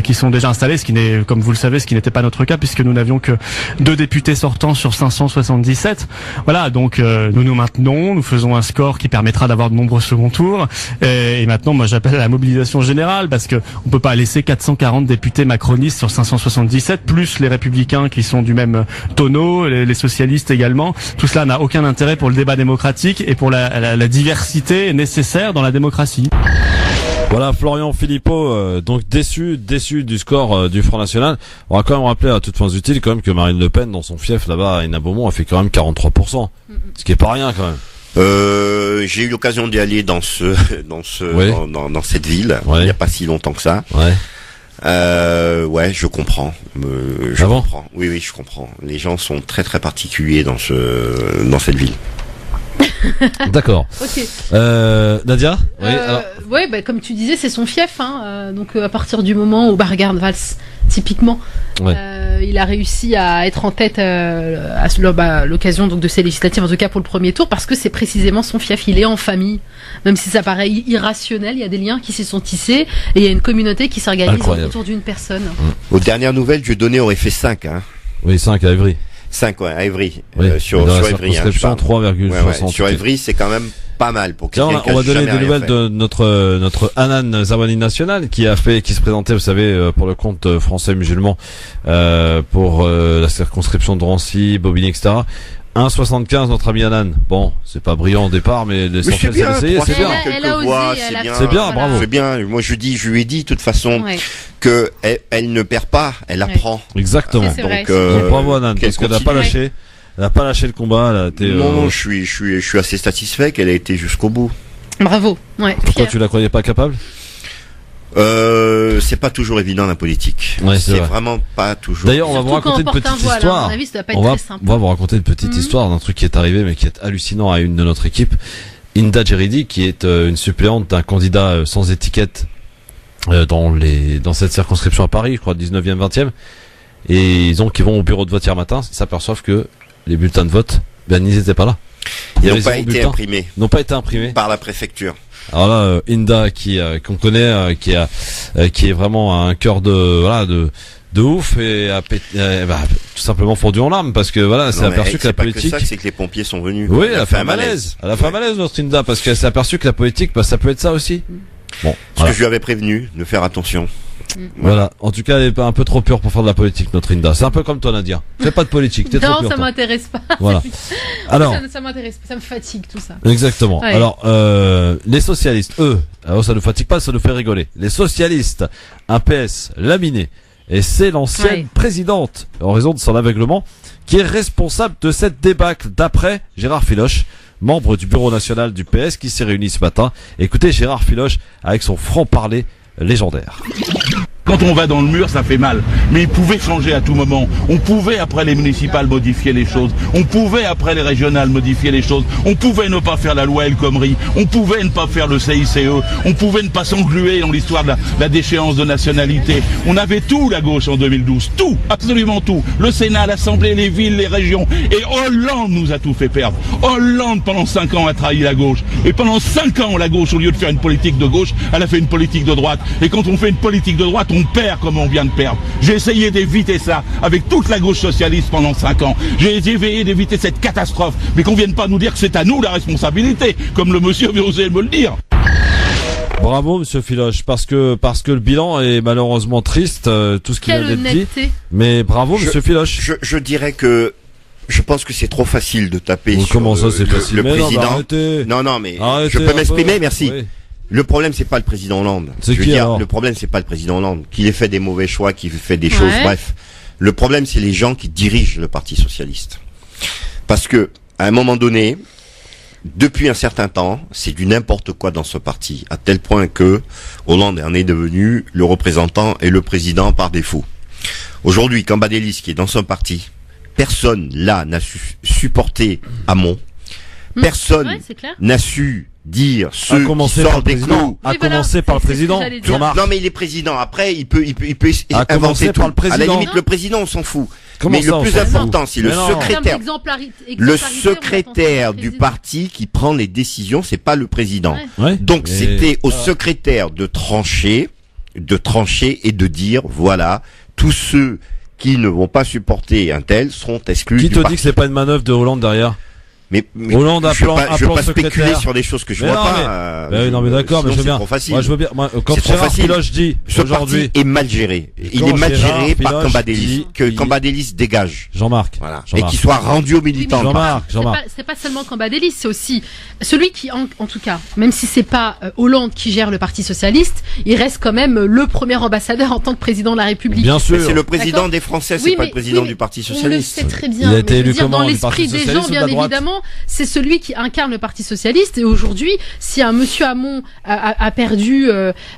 qui sont déjà installés, ce qui n'est, comme vous le savez, ce qui n'était pas notre cas puisque nous n'avions que 2 députés sortants sur 577. Voilà, donc nous nous maintenons, nous faisons un score qui permettra d'avoir de nombreux second tours. Et maintenant, moi j'appelle à la mobilisation générale parce que on peut pas laisser 440 députés macronistes sur 577 plus les républicains qui sont du même tonneau, les socialistes également. Tout cela n'a aucun intérêt pour le débat démocratique et pour la diversité nécessaire dans la démocratie. Voilà, Florian Philippot, donc déçu du score du Front National. On va quand même rappeler à toutes fins utiles quand même que Marine Le Pen, dans son fief là-bas à Hénin-Beaumont, a fait quand même 43%. Ce qui est pas rien quand même. J'ai eu l'occasion d'y aller dans cette ville il n'y a pas si longtemps que ça. Ouais, je comprends. Je comprends. Oui, je comprends. Les gens sont très très particuliers dans cette ville. D'accord. Ok. Nadia? Oui, bah, comme tu disais, c'est son fief. Donc à partir du moment où regarde Valls, typiquement, il a réussi à être en tête à l'occasion donc de ces législatives, en tout cas pour le premier tour, parce que c'est précisément son fief. Il est en famille, même si ça paraît irrationnel. Il y a des liens qui s'y sont tissés et il y a une communauté qui s'organise autour d'une personne. Aux dernières nouvelles, Dieudonné aurait fait 5. Oui, 5 à Évry. 5 à Évry. Sur Évry. 3,60. Sur Évry, c'est quand même pas mal pour quelqu'un qui a on va donner jamais des nouvelles de notre Hanan Zawani national qui se présentait, vous savez, pour le compte français musulman, pour la circonscription de Drancy, Bobigny, etc. 1,75 notre ami Hanan. Bon, c'est pas brillant au départ, mais l'essentiel c'est d'essayer, c'est bien. C'est bien, bravo. C'est bien. Moi je lui ai dit de toute façon que elle ne perd pas, elle apprend. Exactement. Donc bravo Hanan, parce qu'elle n'a pas lâché. Elle n'a pas lâché le combat. Non, je suis assez satisfait qu'elle ait été jusqu'au bout. Bravo. Ouais. Pourquoi tu la croyais pas capable? C'est pas toujours évident la politique. C'est vraiment pas toujours. D'ailleurs, on va vous raconter une petite histoire. On va vous raconter une petite histoire d'un truc qui est arrivé, mais qui est hallucinant à une de notre équipe, Inda Djeridi, qui est une suppléante d'un candidat sans étiquette dans cette circonscription à Paris, je crois 19e, 20e. et donc ils vont au bureau de vote hier matin, ils s'aperçoivent que les bulletins de vote, ils n'étaient pas là. Ils n'ont pas été imprimés. N'ont pas été imprimés par la préfecture. Alors là, Inda qu'on connaît, qui est vraiment un cœur de ouf et tout simplement fondu en larmes parce que voilà, c'est aperçu que la politique. C'est que les pompiers sont venus. Oui, elle a fait un malaise. Elle a fait un malaise notre Inda parce qu'elle s'est aperçue que la politique, ça peut être ça aussi. Bon, parce que je lui avais prévenu de faire attention. Voilà. En tout cas, elle est un peu trop pure pour faire de la politique, notre Inda. C'est un peu comme toi, Nadia. Fais pas de politique. T'es trop pure. Non, ça m'intéresse pas. Voilà. Alors. Ça m'intéresse pas. Ça me fatigue, tout ça. Exactement. Ouais. Alors, les socialistes, eux, alors ça nous fatigue pas, ça nous fait rigoler. Les socialistes, un PS laminé. Et c'est l'ancienne présidente, en raison de son aveuglement, qui est responsable de cette débâcle, d'après Gérard Filoche, membre du bureau national du PS, qui s'est réuni ce matin. Écoutez Gérard Filoche avec son franc-parler légendaire. Quand on va dans le mur, ça fait mal. Mais il pouvait changer à tout moment. On pouvait, après les municipales, modifier les choses. On pouvait, après les régionales, modifier les choses. On pouvait ne pas faire la loi El Khomri. On pouvait ne pas faire le CICE. On pouvait ne pas s'engluer dans l'histoire de la déchéance de nationalité. On avait tout, la gauche, en 2012. Tout, absolument tout. Le Sénat, l'Assemblée, les villes, les régions. Et Hollande nous a tout fait perdre. Hollande, pendant 5 ans, a trahi la gauche. Et pendant 5 ans, la gauche, au lieu de faire une politique de gauche, elle a fait une politique de droite. Et quand on fait une politique de droite, on perd comme on vient de perdre. J'ai essayé d'éviter ça avec toute la gauche socialiste pendant 5 ans. J'ai essayé d'éviter cette catastrophe. Mais qu'on vienne pas nous dire que c'est à nous la responsabilité, comme le monsieur veut oser me le dire. Bravo monsieur Filoche, parce que le bilan est malheureusement triste, tout ce qu'il vient d'être dit. Mais bravo monsieur Filoche. Je dirais que je pense que c'est trop facile de taper sur comment ça, c'est facile, le président. Non, mais je peux m'exprimer, merci. Oui. Le problème, c'est pas le président Hollande. Le problème, c'est pas le président Hollande. Qu'il ait fait des mauvais choix, qu'il ait fait des choses, bref. Le problème, c'est les gens qui dirigent le Parti Socialiste. Parce que, à un moment donné, depuis un certain temps, c'est du n'importe quoi dans ce parti. À tel point que Hollande en est devenu le représentant et le président par défaut. Aujourd'hui, Cambadélis, qui est dans son parti, personne là n'a su supporter Hamon. Personne n'a su dire ceux qui sortent des clous. À commencer par le président. Non, mais il est président. Après, il peut inventer tout. À la limite, le président, on s'en fout. Mais le plus important, c'est le secrétaire du parti qui prend les décisions. C'est pas le président. Donc, c'était au secrétaire de trancher et de dire, voilà, tous ceux qui ne vont pas supporter un tel seront exclus du parti. Qui te dit que c'est pas une manœuvre de Hollande derrière? Mais Hollande je veux pas spéculer sur des choses que je vois pas. Non mais d'accord, mais je veux bien. Trop facile. Moi je veux bien. Quand Gérard Filoche dit aujourd'hui, est mal géré. Il est mal géré par Cambadélis. Que Cambadélis dégage. Jean-Marc. Voilà. Et qu'il soit rendu aux militants. Jean-Marc. C'est pas seulement Cambadélis, c'est aussi celui qui, en tout cas, même si c'est pas Hollande qui gère le Parti Socialiste, il reste quand même le premier ambassadeur en tant que président de la République. Bien sûr. C'est le président des Français, c'est pas le président du Parti Socialiste. On le sait très bien. Il a été élu comment dans l'esprit des gens, bien évidemment. C'est celui qui incarne le Parti Socialiste. Et aujourd'hui, si un monsieur Hamon a perdu,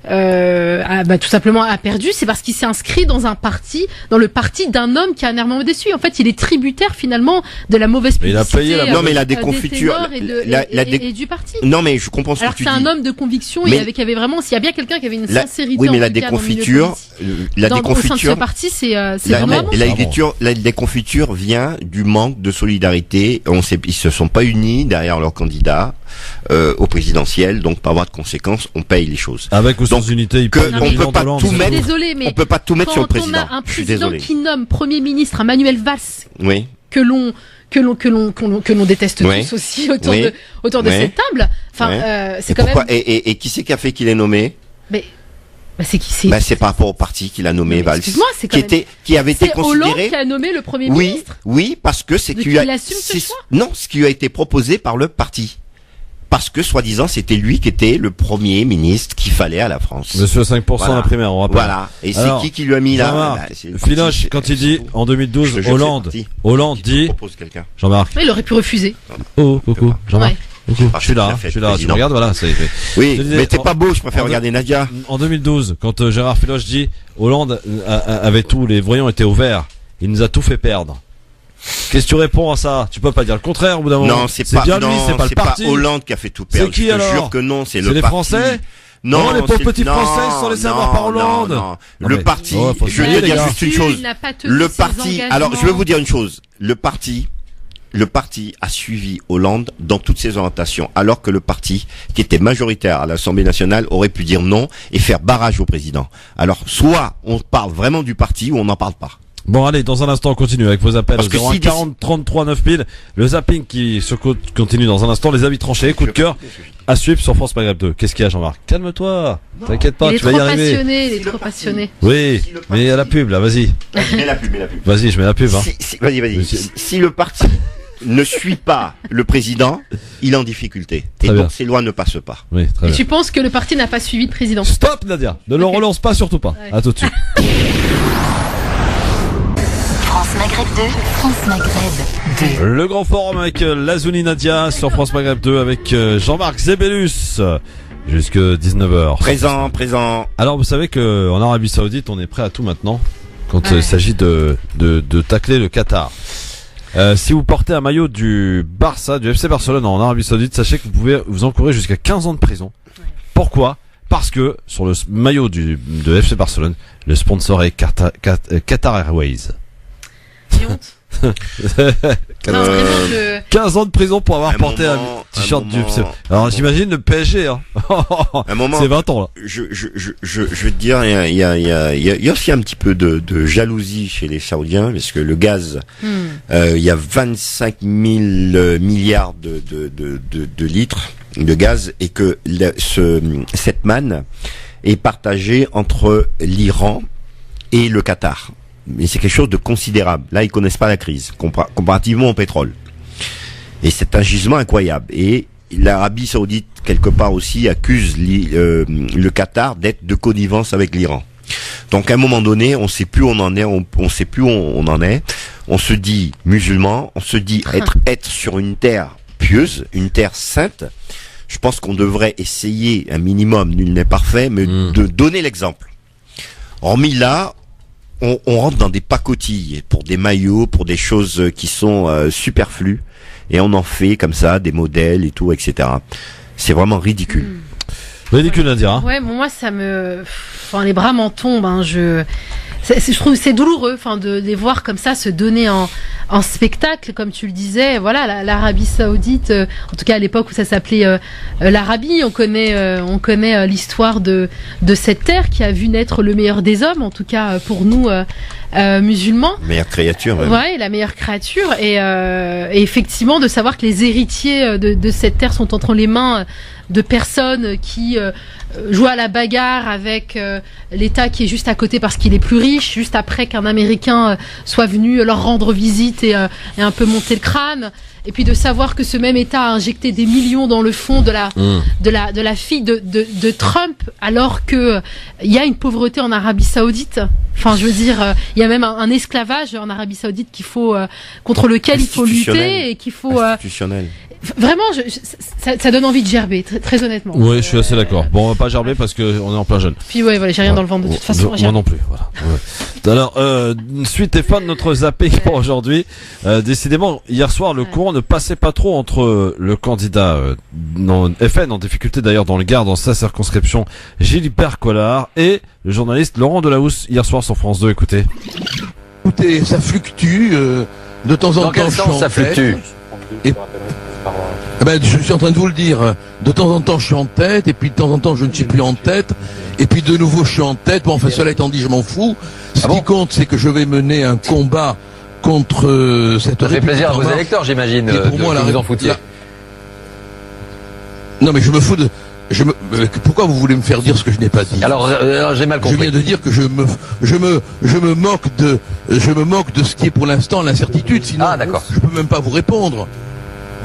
tout simplement a perdu, c'est parce qu'il s'est inscrit dans le parti d'un homme qui a un air déçu. En fait, il est tributaire finalement de la mauvaise publicité. Non, mais la déconfiture et du parti. Non, mais je comprends ce que tu dis. Alors c'est un homme de conviction. Il y avait vraiment, s'il y a bien quelqu'un qui avait une sincérité. Oui, mais la déconfiture, au sein de ce parti, c'est vraiment la déconfiture vient du manque de solidarité. Ils se sont pas unis derrière leur candidat au présidentiel, donc par voie de conséquence, on paye les choses. Avec ou sans unité, on peut pas tout mettre. On peut pas tout mettre sur le président. Quand on a un président qui nomme Premier ministre, un Manuel Valls, que l'on déteste tous aussi autour de cette table. Enfin, c'est quand même. Et qui c'est qui a fait qu'il est nommé? C'est par rapport au parti qu'il a nommé Valls. Excuse-moi, c'est quand même. Qui avait été considéré. Hollande qui a nommé le Premier ministre. Oui, parce que c'est qu'il assume ce choix. Non, ce qui lui a été proposé par le parti. Parce que, soi-disant, c'était lui qui était le Premier ministre qu'il fallait à la France. Monsieur 5% la primaire, on rappelle. Voilà. Et c'est qui lui a mis là? Filoche, quand il dit, en 2012, Hollande dit, Jean-Marc. Il aurait pu refuser. Oh, coucou, Jean-Marc. Je suis là, tu me regardes, voilà. Oui, mais t'es pas beau, je préfère regarder Nadia. En 2012, quand Gérard Filoche dit, Hollande avait tout, les voyants étaient ouverts, il nous a tout fait perdre. Qu'est-ce que tu réponds à ça? Tu peux pas dire le contraire au bout d'un moment. Non, c'est pas le parti. Hollande qui a fait tout perdre. C'est qui alors? Je te jure que non, c'est le les parti. Français? Non, les pauvres petits Français, ils sont laissés avoir par Hollande. Non. Le parti, je vais te dire juste une chose. Le parti, alors je vais vous dire une chose. Le parti a suivi Hollande dans toutes ses orientations, alors que le parti, qui était majoritaire à l'Assemblée nationale, aurait pu dire non et faire barrage au président. Alors, soit on parle vraiment du parti, ou on n'en parle pas. Bon, allez, dans un instant, on continue avec vos appels. Parce que 01 40 33 9000. Le zapping qui se continue dans un instant. Les avis tranchés, coup de cœur à suivre sur France Maghreb 2. Qu'est-ce qu'il y a, Jean-Marc? Calme-toi. T'inquiète pas, tu vas y arriver. Il est trop passionné. Oui, mais il y a la pub, là, vas-y. Mets la pub. Vas-y, je mets la pub, hein. Vas-y. Si le parti ne suit pas le président, il est en difficulté. Et donc, ces lois ne passent pas. Oui, très bien. Et tu penses que le parti n'a pas suivi le président? Stop, Nadia. Ne le relance pas, surtout pas. Ouais. À tout de suite. France Maghreb 2, France Maghreb 2. Le grand forum avec Lazouni Nadia sur France Maghreb 2 avec Jean-Marc Zébellus jusque 19h. Présent. Alors vous savez que en Arabie Saoudite, on est prêt à tout maintenant quand il s'agit de tacler le Qatar. Si vous portez un maillot du Barça, du FC Barcelone en Arabie Saoudite, sachez que vous pouvez vous encourir jusqu'à 15 ans de prison. Ouais. Pourquoi? Parce que sur le maillot de FC Barcelone, le sponsor est Qatar Airways. J'ai honte. 15 ans de prison pour avoir porté un t-shirt du FC. Alors j'imagine le PSG, hein. Un moment, c'est 20 ans là. Je veux te dire, il y a aussi un petit peu de jalousie chez les Saoudiens, parce que le gaz, il y a 25 000 milliards de litres de gaz, et que cette manne est partagée entre l'Iran et le Qatar. Mais c'est quelque chose de considérable. Là, ils connaissent pas la crise, comparativement au pétrole. Et c'est un gisement incroyable. Et l'Arabie Saoudite, quelque part aussi, accuse le Qatar d'être de connivence avec l'Iran. Donc, à un moment donné, on sait plus où on en est, on sait plus où on en est. On se dit musulman, on se dit être sur une terre pieuse, une terre sainte. Je pense qu'on devrait essayer un minimum, nul n'est parfait, mais de donner l'exemple. Hormis là, on rentre dans des pacotilles pour des maillots, pour des choses qui sont superflues, et on en fait comme ça des modèles et tout, etc. C'est vraiment ridicule. Ridicule à dire. Hein. Ouais, bon, moi ça me, enfin les bras m'en tombent. Hein, je trouve c'est douloureux, enfin de les voir comme ça se donner en spectacle, comme tu le disais. Voilà, l'Arabie Saoudite, en tout cas à l'époque où ça s'appelait l'Arabie, on connaît l'histoire de cette terre qui a vu naître le meilleur des hommes, en tout cas pour nous musulmans. Meilleure créature. Même. Ouais, la meilleure créature, et effectivement de savoir que les héritiers de cette terre sont entre les mains de personnes qui jouent à la bagarre avec l'État qui est juste à côté parce qu'il est plus riche, juste après qu'un Américain soit venu leur rendre visite et un peu monter le crâne. Et puis de savoir que ce même État a injecté des millions dans le fond de la fille de Trump, alors que il y a une pauvreté en Arabie Saoudite. Enfin, je veux dire, il y a même un esclavage en Arabie Saoudite contre lequel il faut lutter et qu'il faut. Institutionnel. Vraiment, ça donne envie de gerber, très honnêtement. Oui, je suis assez d'accord. Bon, on va pas gerber parce que on est en plein jeune. Puis ouais, voilà, j'ai rien dans le ventre de toute façon. Moi non plus. Voilà. Ouais. Alors, suite et fin de notre zapping pour aujourd'hui. Décidément, hier soir, le courant ne passait pas trop entre le candidat FN en difficulté d'ailleurs dans le Gard, dans sa circonscription, Gilbert Collard, et le journaliste Laurent Delahousse hier soir sur France 2. Écoutez, ça fluctue de temps en temps. Dans quel sens ça fluctue? Je suis en train de vous le dire. De temps en temps, je suis en tête, et puis de temps en temps, je ne suis plus en tête, et puis de nouveau, je suis en tête. Bon, enfin, cela étant dit, je m'en fous. Ce qui compte, c'est que je vais mener un combat contre cette République. Ça fait plaisir à vos électeurs, j'imagine, que vous en foutiez. Non, mais je me fous de... Pourquoi vous voulez me faire dire ce que je n'ai pas dit? Alors j'ai mal compris. Je viens de dire que je me moque de ce qui est pour l'instant l'incertitude. Sinon, je peux même pas vous répondre.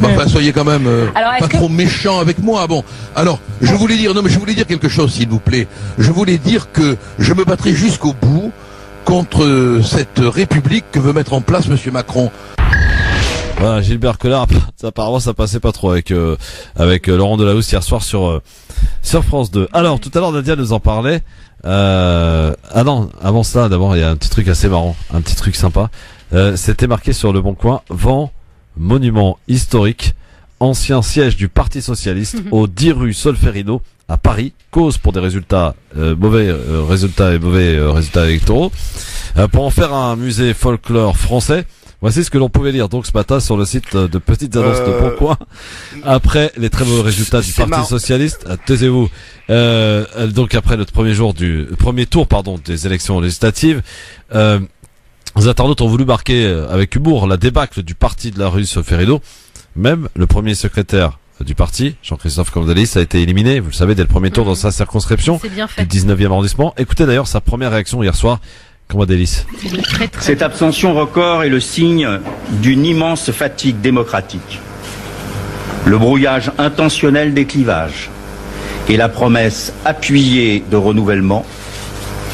Enfin, soyez quand même pas trop méchants avec moi. Bon, alors je voulais dire quelque chose, s'il vous plaît. Je voulais dire que je me battrai jusqu'au bout contre cette République que veut mettre en place Monsieur Macron. Voilà, Gilbert Collard, apparemment ça passait pas trop avec Laurent Delahousse hier soir sur France 2. Alors tout à l'heure Nadia nous en parlait. Non, avant ça d'abord il y a un petit truc assez marrant, un petit truc sympa. C'était marqué sur Le Bon Coin, vent monument historique ancien siège du Parti Socialiste, au 10 rue Solferino, à Paris, cause pour des mauvais résultats électoraux, pour en faire un musée folklore français. Voici ce que l'on pouvait lire donc ce matin sur le site de Petites Annonces de Pourquoi. Après les très mauvais résultats du Parti Socialiste, taisez-vous. Donc après le premier tour des élections législatives, les internautes ont voulu marquer avec humour la débâcle du parti de la rue Solferino. Même le premier secrétaire du parti, Jean-Christophe Comdelis, a été éliminé, vous le savez, dès le premier tour dans sa circonscription du 19e arrondissement. Écoutez d'ailleurs sa première réaction hier soir. Comdelis. Cette abstention record est le signe d'une immense fatigue démocratique. Le brouillage intentionnel des clivages et la promesse appuyée de renouvellement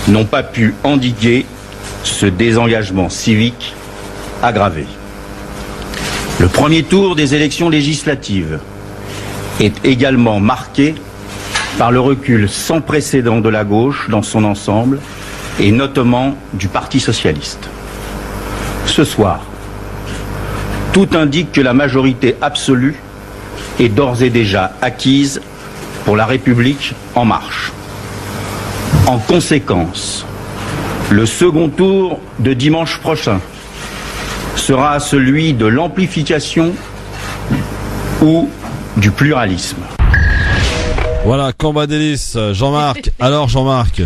n'ont pas pu endiguer ce désengagement civique aggravé. Le premier tour des élections législatives est également marqué par le recul sans précédent de la gauche dans son ensemble et notamment du Parti socialiste. Ce soir, tout indique que la majorité absolue est d'ores et déjà acquise pour la République en marche. En conséquence, le second tour de dimanche prochain sera celui de l'amplification ou du pluralisme. Voilà, Comdelis, Jean-Marc. Alors Jean-Marc,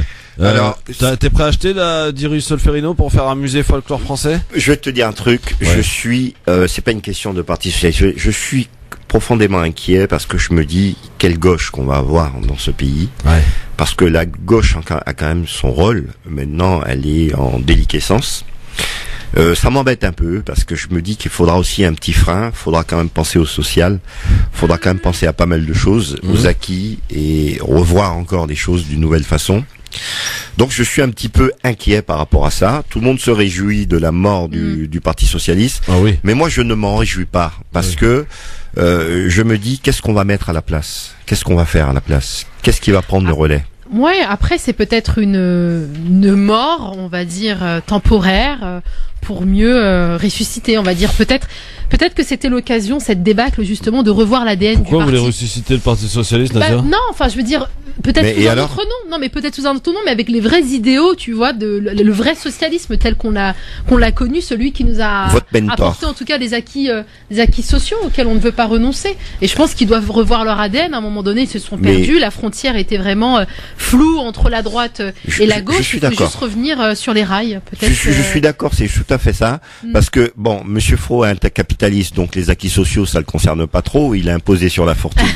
t'es prêt à acheter la 10 rue Solferino pour faire un musée folklore français? Je vais te dire un truc, c'est pas une question de Parti socialiste, je suis profondément inquiet parce que je me dis quelle gauche qu'on va avoir dans ce pays. Parce que la gauche a quand même son rôle, maintenant elle est en déliquescence. Ça m'embête un peu parce que je me dis qu'il faudra aussi un petit frein, faudra quand même penser au social, faudra quand même penser à pas mal de choses, aux acquis et revoir encore des choses d'une nouvelle façon. Donc je suis un petit peu inquiet par rapport à ça. Tout le monde se réjouit de la mort du Parti Socialiste, mais moi je ne m'en réjouis pas parce que je me dis qu'est-ce qu'on va mettre à la place, qu'est-ce qu'on va faire à la place, qu'est-ce qui va prendre le relais. Ouais, après c'est peut-être une mort, on va dire temporaire, pour mieux ressusciter, on va dire peut-être que c'était l'occasion, cette débâcle justement, de revoir l'ADN du parti. Pourquoi vous voulez ressusciter le Parti Socialiste, Nadia ? Non, enfin je veux dire peut-être sous un autre nom. Non, mais peut-être sous un autre nom, mais avec les vrais idéaux, tu vois, le vrai socialisme tel qu'on l'a connu, celui qui nous a apporté en tout cas des acquis sociaux auxquels on ne veut pas renoncer. Et je pense qu'ils doivent revoir leur ADN. À un moment donné, ils se sont perdus. La frontière était vraiment floue entre la droite et la gauche. Il faut juste revenir sur les rails, peut-être. Je suis d'accord, c'est tout à fait ça. Parce que bon, Monsieur Fro est un capitaliste, donc les acquis sociaux, ça le concerne pas trop. Il a imposé sur la fortune,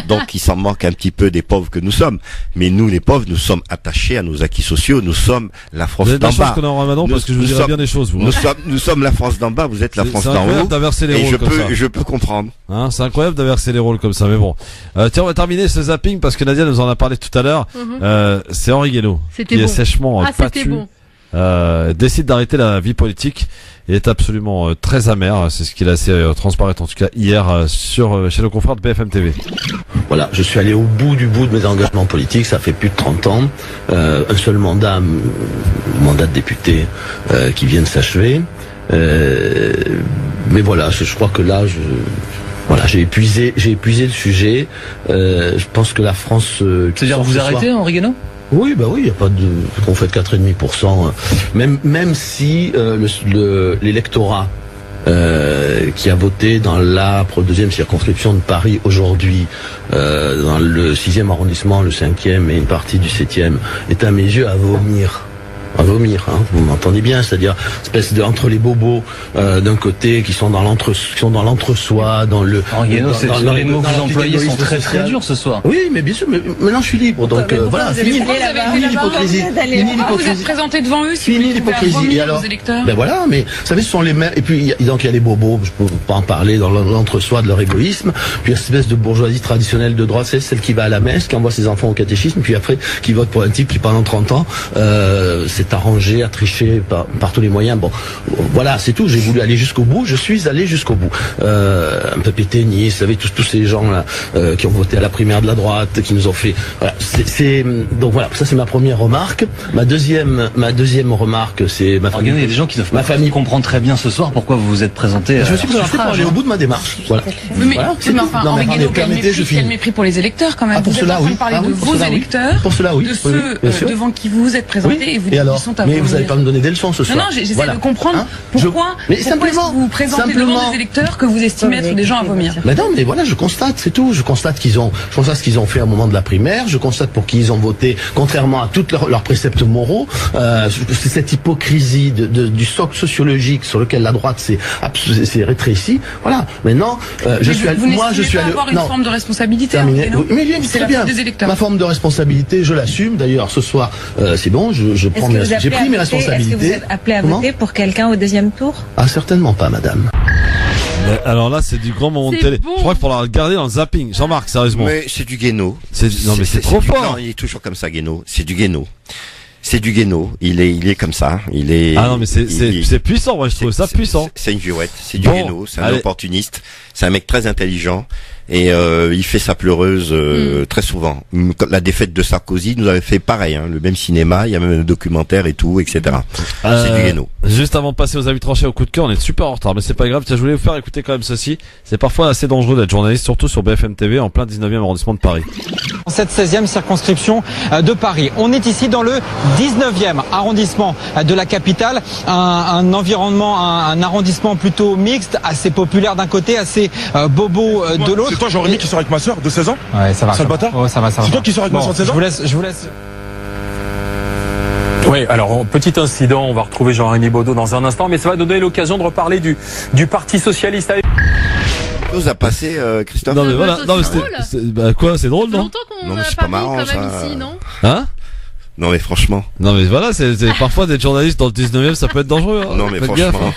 donc il s'en manque un petit peu des pauvres que nous sommes. Mais nous, les pauvres, nous sommes attachés à nos acquis sociaux. Nous sommes la France d'en bas. Vous êtes la chance qu'on est en Ramadan parce que je vous dirai bien des choses. Vous. Nous sommes la France d'en bas. Vous êtes la France d'en haut. C'est incroyable d'inverser les rôles comme ça. Je peux comprendre. Hein, c'est incroyable d'inverser les rôles comme ça. Mais bon, tiens, on va terminer ce zapping parce que Nadia nous en a parlé tout à l'heure. C'est Henri Guénaud qui est sèchement battu. Décide d'arrêter la vie politique et est absolument très amer. C'est ce qu'il a laissé transparaître en tout cas hier chez nos confrères de BFM TV. Voilà, je suis allé au bout de mes engagements politiques, ça fait plus de 30 ans. Un seul mandat de député qui vient de s'achever. Mais voilà, je crois que là, j'ai épuisé le sujet. Je pense que la France... C'est-à-dire vous arrêtez, Henri Guénaud ? Oui, il n'y a pas de... On fait 4,5%. Même si l'électorat qui a voté dans la deuxième circonscription de Paris aujourd'hui, dans le 6e arrondissement, le 5e et une partie du 7e, est à mes yeux à vomir. Vous m'entendez bien, c'est-à-dire espèce de entre les bobos d'un côté qui sont dans l'entre-soi, dans le. Les mots que vous employez sont très très durs ce soir. Oui, mais bien sûr, mais maintenant je suis libre, donc voilà. Fini l'hypocrisie. Vous êtes présenté devant eux, fini l'hypocrisie. Et alors, ben voilà, mais vous savez, ce sont les mêmes. Et puis donc il y a les bobos, je peux pas en parler, dans l'entre-soi de leur égoïsme. Puis il y a cette espèce de bourgeoisie traditionnelle de droite, c'est celle qui va à la messe, qui envoie ses enfants au catéchisme, puis après qui vote pour un type qui pendant 30 ans s'est arrangé à tricher par tous les moyens. Bon, voilà, c'est tout. J'ai voulu aller jusqu'au bout. Je suis allé jusqu'au bout. Un peu pétaigniste, vous savez, tous ces gens-là qui ont voté à la primaire de la droite, qui nous ont fait. Voilà, donc voilà, ça c'est ma première remarque. Ma deuxième remarque, c'est ma famille. Il y a des gens qui ne peuvent pas comprendre très bien ce soir pourquoi vous vous êtes présenté. Je me suis présenté pour aller au bout de ma démarche. Voilà. Mais quel mépris pour les électeurs quand même. Ah, pour vous cela, êtes en train de parler de vos électeurs, pour cela, oui. de ceux devant qui vous vous êtes présenté et vous dites qu'ils sont à mais vous n'allez pas me donner des leçons ce soir. Non, j'essaie de comprendre pourquoi est-ce que vous vous présentez devant des électeurs que vous estimez être des gens à vomir. Mais non, mais voilà, je constate, c'est tout. Je constate ce qu'ils ont fait au moment de la primaire. Je constate pour qui ils ont voté, contrairement à tous leurs préceptes moraux. C'est cette hypocrisie du socle sociologique sur lequel la droite s'est rétrécie. Voilà. Maintenant, je suis allé. Moi, je suis allé. Avoir une forme de responsabilité. Mais c'est bien. Ma forme de responsabilité, je l'assume. D'ailleurs, ce soir, c'est bon. J'ai pris mes responsabilités. Est-ce que vous êtes appelé à voter pour quelqu'un au deuxième tour? Ah, certainement pas, madame. Mais alors là, c'est du grand moment de télé. Bon. Je crois qu'il faudra le regarder dans le zapping. Jean-Marc, sérieusement. Mais c'est du Guénaud. Non, mais c'est trop fort. Non, il est toujours comme ça, Guénaud. C'est du Guénaud. C'est du Guénaud. Il est comme ça. Ah non, mais c'est puissant. Moi, je trouve ça puissant. C'est une girouette. C'est du Guénaud. C'est un opportuniste. C'est un mec très intelligent. Et il fait sa pleureuse très souvent. La défaite de Sarkozy nous avait fait pareil, hein, le même cinéma, il y a même un documentaire et tout, etc. C'est du Guénaud. Juste avant de passer aux avis tranchés au coup de cœur, on est super en retard, mais c'est pas grave. Tiens, je voulais vous faire écouter quand même ceci. C'est parfois assez dangereux d'être journaliste, surtout sur BFM TV en plein 19e arrondissement de Paris. Dans cette 16e circonscription de Paris, on est ici dans le 19e arrondissement de la capitale, un environnement, un arrondissement plutôt mixte, assez populaire d'un côté, assez bobo de l'autre. C'est toi, Jean-Rémy, qui sort avec ma soeur de 16 ans? Ouais, ça va. C'est le bâtard? Oh, ça va. C'est toi qui sort avec ma soeur de 16 ans? Je vous laisse. Oui, alors, petit incident, on va retrouver Jean-Rémy Baudot dans un instant, mais ça va nous donner l'occasion de reparler du Parti Socialiste. Chose à passer, Christophe. Non, mais voilà. Non, mais quoi, c'est drôle, non? Non, mais c'est pas marrant, ça. Ici, non? Hein? Non, mais franchement. Non, mais voilà, c'est parfois d'être journaliste dans le 19e, ça peut être dangereux, hein. Non, mais franchement.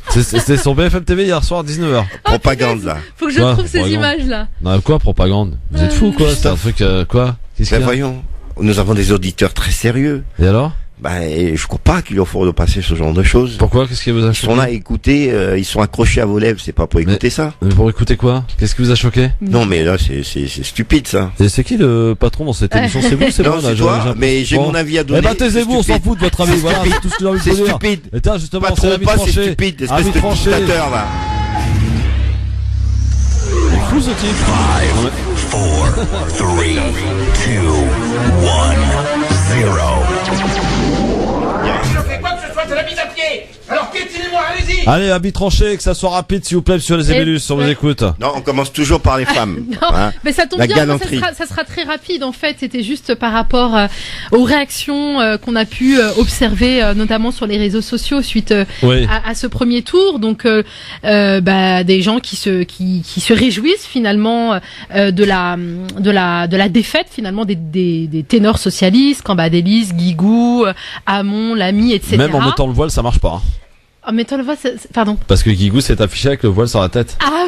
C'était sur BFM TV hier soir à 19h. Propagande, là. Faut que je trouve ces images-là. Non, quoi, propagande? Vous êtes fous, quoi? C'est un truc, quoi? Ben voyons. Nous avons des auditeurs très sérieux. Et alors? Je crois pas qu'il leur faut de passer ce genre de choses. Pourquoi? Qu'est-ce qui vous a choqué? Ils sont là à écouter, ils sont accrochés à vos lèvres, c'est pas pour écouter ça. Mais pour écouter quoi? Qu'est-ce qui vous a choqué? Non, mais là, c'est stupide, ça. Et c'est qui le patron dans cette émission? C'est vous, c'est moi? Non, c'est toi, mais j'ai mon avis à donner. Eh ben, taisez-vous, on s'en fout de votre avis, voilà, c'est tout ce que j'ai envie de vous dire. C'est stupide. Et tiens, justement, pas trop pas, c'est stupide, espèce de dictateur, là. Il est fou, ce type. 5, 4, 3, 2, 1, 0. Alors piétinez-moi, allez-y. Allez, habit tranché, que ça soit rapide, s'il vous plaît, monsieur les Emilus, on vous écoute. Non, on commence toujours par les femmes. Non, mais ça tombe bien, ça sera très rapide, en fait. C'était juste par rapport aux réactions qu'on a pu observer, notamment sur les réseaux sociaux, suite à ce premier tour. Donc, des gens qui se réjouissent finalement de la défaite finalement des ténors socialistes, Cambadélis, Guigou, Hamon, Lamy, etc. Même en mettant le voile, ça marche pas. En mettant le voile, pardon. Parce que Guigou s'est affiché avec le voile sur la tête. Ah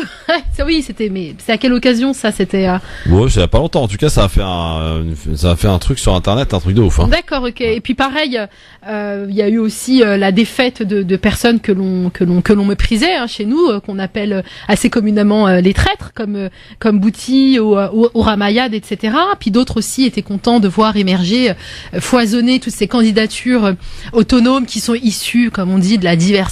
oui, mais c'est à quelle occasion ça? C'était. Ouais, c'est il y a pas longtemps. En tout cas, ça a fait un truc sur Internet, un truc de ouf. Hein. D'accord, ok. Et puis pareil, il y a eu aussi la défaite de personnes que l'on méprisait chez nous, qu'on appelle assez communément les traîtres, comme Bouty ou Ramayad, etc. Puis d'autres aussi étaient contents de voir émerger, foisonner toutes ces candidatures autonomes qui sont issues, comme on dit, de la diversité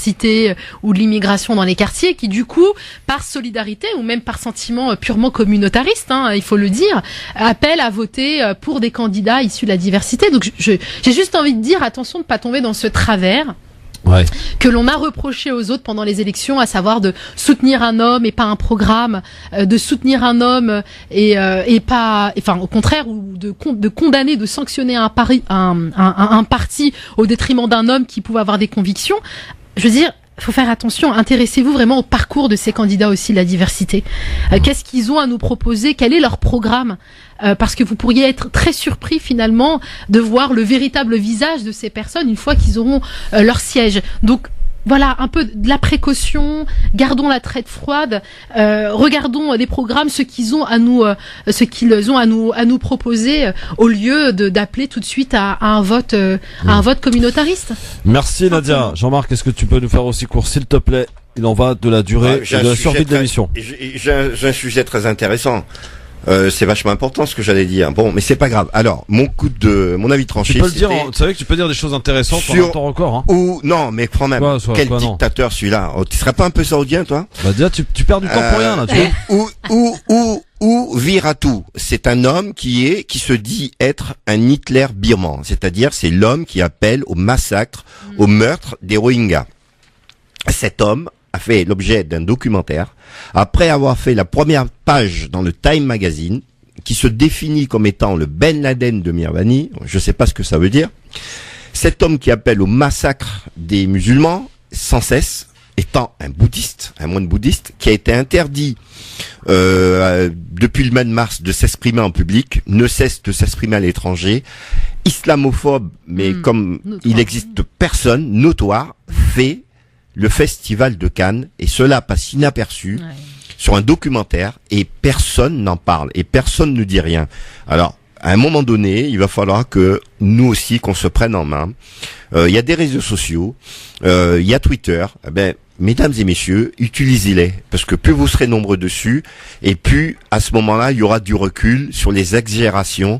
ou de l'immigration dans les quartiers, qui du coup, par solidarité ou même par sentiment purement communautariste, il faut le dire, appellent à voter pour des candidats issus de la diversité. Donc j'ai juste envie de dire, attention de ne pas tomber dans ce travers. Ouais. Que l'on a reproché aux autres pendant les élections, à savoir de soutenir un homme et pas un programme, de soutenir un homme et pas, enfin au contraire, ou de condamner, de sanctionner un parti au détriment d'un homme qui pouvait avoir des convictions. Je veux dire, faut faire attention, intéressez-vous vraiment au parcours de ces candidats aussi de la diversité. Qu'est-ce qu'ils ont à nous proposer? Quel est leur programme? Parce que vous pourriez être très surpris finalement de voir le véritable visage de ces personnes une fois qu'ils auront leur siège. Donc voilà, un peu de la précaution, gardons la traite froide, regardons des programmes, ce qu'ils ont à nous proposer, au lieu d'appeler tout de suite à un vote communautariste. Merci Nadia. Jean-Marc, est-ce que tu peux nous faire aussi court, s'il te plaît? Il en va de la durée et de la survie de l'émission. J'ai un sujet très intéressant. C'est vachement important ce que j'allais dire. Bon, mais c'est pas grave. Alors, mon avis tranché. Tu peux le dire. Tu savais que tu peux dire des choses intéressantes sur ton record. Hein. Ou non, mais quand même. Quel dictateur celui-là. Oh, tu serais pas un peu saoudien, toi? Bah déjà, tu perds du temps pour rien là. Tu vois. Ou Viratu, c'est un homme qui se dit être un Hitler birman. C'est-à-dire, c'est l'homme qui appelle au massacre, au meurtre des Rohingyas. Cet homme a fait l'objet d'un documentaire après avoir fait la première page dans le Time Magazine, qui se définit comme étant le Ben Laden de Mirvani. Je sais pas ce que ça veut dire. Cet homme qui appelle au massacre des musulmans sans cesse, étant un moine bouddhiste, qui a été interdit depuis le mois de mars de s'exprimer en public, ne cesse de s'exprimer à l'étranger, islamophobe, mais comme il existe personne, notoire, fait le festival de Cannes, et cela passe inaperçu sur un documentaire, et personne n'en parle, et personne ne dit rien. Alors, à un moment donné, il va falloir que nous aussi, qu'on se prenne en main. Il y a des réseaux sociaux, il y a Twitter. Eh ben, mesdames et messieurs, utilisez-les, parce que plus vous serez nombreux dessus, et plus à ce moment-là, il y aura du recul sur les exagérations,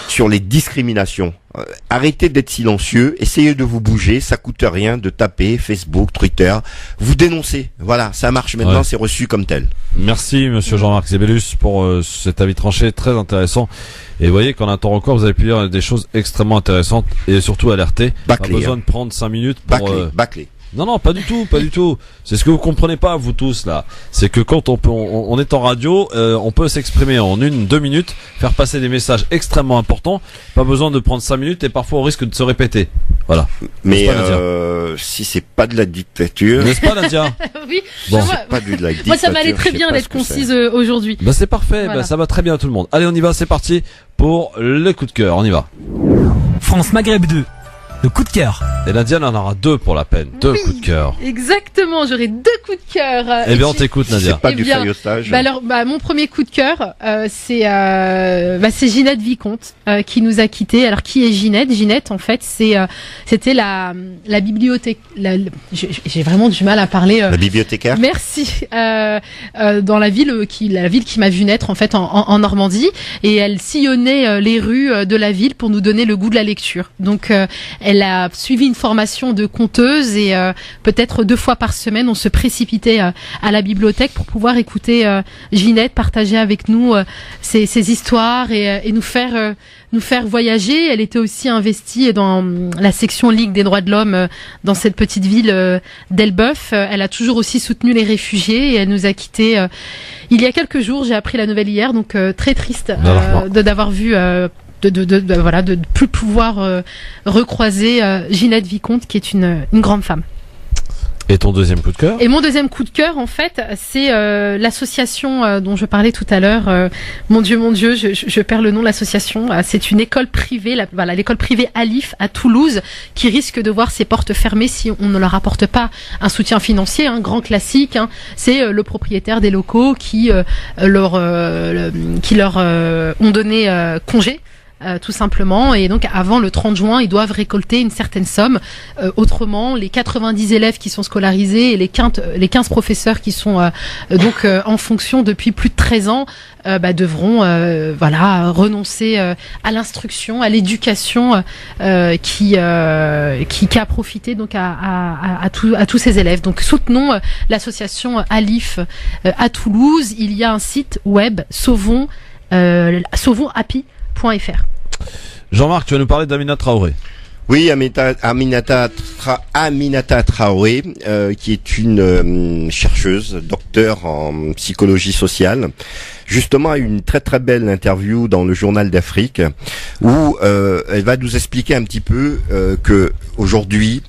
sur les discriminations. Arrêtez d'être silencieux, essayez de vous bouger, ça coûte rien de taper Facebook, Twitter, vous dénoncez. Voilà, ça marche maintenant, c'est reçu comme tel. Merci monsieur Jean-Marc Zébellus pour cet avis tranché très intéressant. Et vous voyez qu'en un temps record, vous avez pu dire des choses extrêmement intéressantes et surtout alerter. Pas besoin de prendre 5 minutes pour... Bâclé. Non, pas du tout, pas du tout. C'est ce que vous comprenez pas, vous tous, là. C'est que quand on est en radio, on peut s'exprimer en 1-2 minutes, faire passer des messages extrêmement importants. Pas besoin de prendre 5 minutes et parfois on risque de se répéter. Voilà. Mais si c'est pas de la dictature. N'est-ce pas, Nadia? Oui. Bon. C'est pas de la dictature. Moi, ça m'allait très bien d'être concise aujourd'hui. Bah, c'est parfait. Voilà. Bah, ça va très bien à tout le monde. Allez, on y va. C'est parti pour le coup de cœur. On y va. France Maghreb 2. Le coup de cœur. Et Nadia en aura 2 pour la peine. 2 coups de cœur. Exactement, j'aurai 2 coups de cœur. Eh bien, on t'écoute, Nadia. C'est pas du faillotage. Alors, mon premier coup de cœur, c'est Ginette Vicomte, qui nous a quittés. Alors, qui est Ginette? Ginette, en fait, c'était la bibliothèque, j'ai vraiment du mal à parler. La bibliothécaire. Merci. Dans la ville qui m'a vu naître, en fait, en Normandie. Et elle sillonnait les rues de la ville pour nous donner le goût de la lecture. Donc, elle a suivi une formation de conteuse et peut-être 2 fois par semaine, on se précipitait à la bibliothèque pour pouvoir écouter Ginette partager avec nous ses histoires et nous faire voyager. Elle était aussi investie dans la section Ligue des droits de l'homme dans cette petite ville d'Elbeuf. Elle a toujours aussi soutenu les réfugiés et elle nous a quittés il y a quelques jours. J'ai appris la nouvelle hier, donc très triste d'avoir vu de plus pouvoir recroiser Ginette Vicomte, qui est une grande femme. Et ton deuxième coup de cœur? Et mon deuxième coup de cœur, en fait, c'est l'association dont je parlais tout à l'heure. Mon Dieu, je perds le nom de l'association. C'est une école privée, l'école privée Alif à Toulouse, qui risque de voir ses portes fermées si on ne leur apporte pas un soutien financier. Un grand classique, c'est le propriétaire des locaux qui leur ont donné congé. Tout simplement, et donc avant le 30 juin ils doivent récolter une certaine somme, autrement les 90 élèves qui sont scolarisés et les 15 professeurs qui sont donc en fonction depuis plus de 13 ans devront renoncer à l'instruction, à l'éducation qui a profité donc à tous ces élèves. Donc soutenons l'association Alif à Toulouse. Il y a un site web sauvonapi.fr. Jean-Marc, tu vas nous parler d'Aminata Traoré. Oui, Aminata Traoré, qui est une chercheuse, docteur en psychologie sociale, justement a eu une très très belle interview dans le Journal d'Afrique où elle va nous expliquer un petit peu que aujourd'hui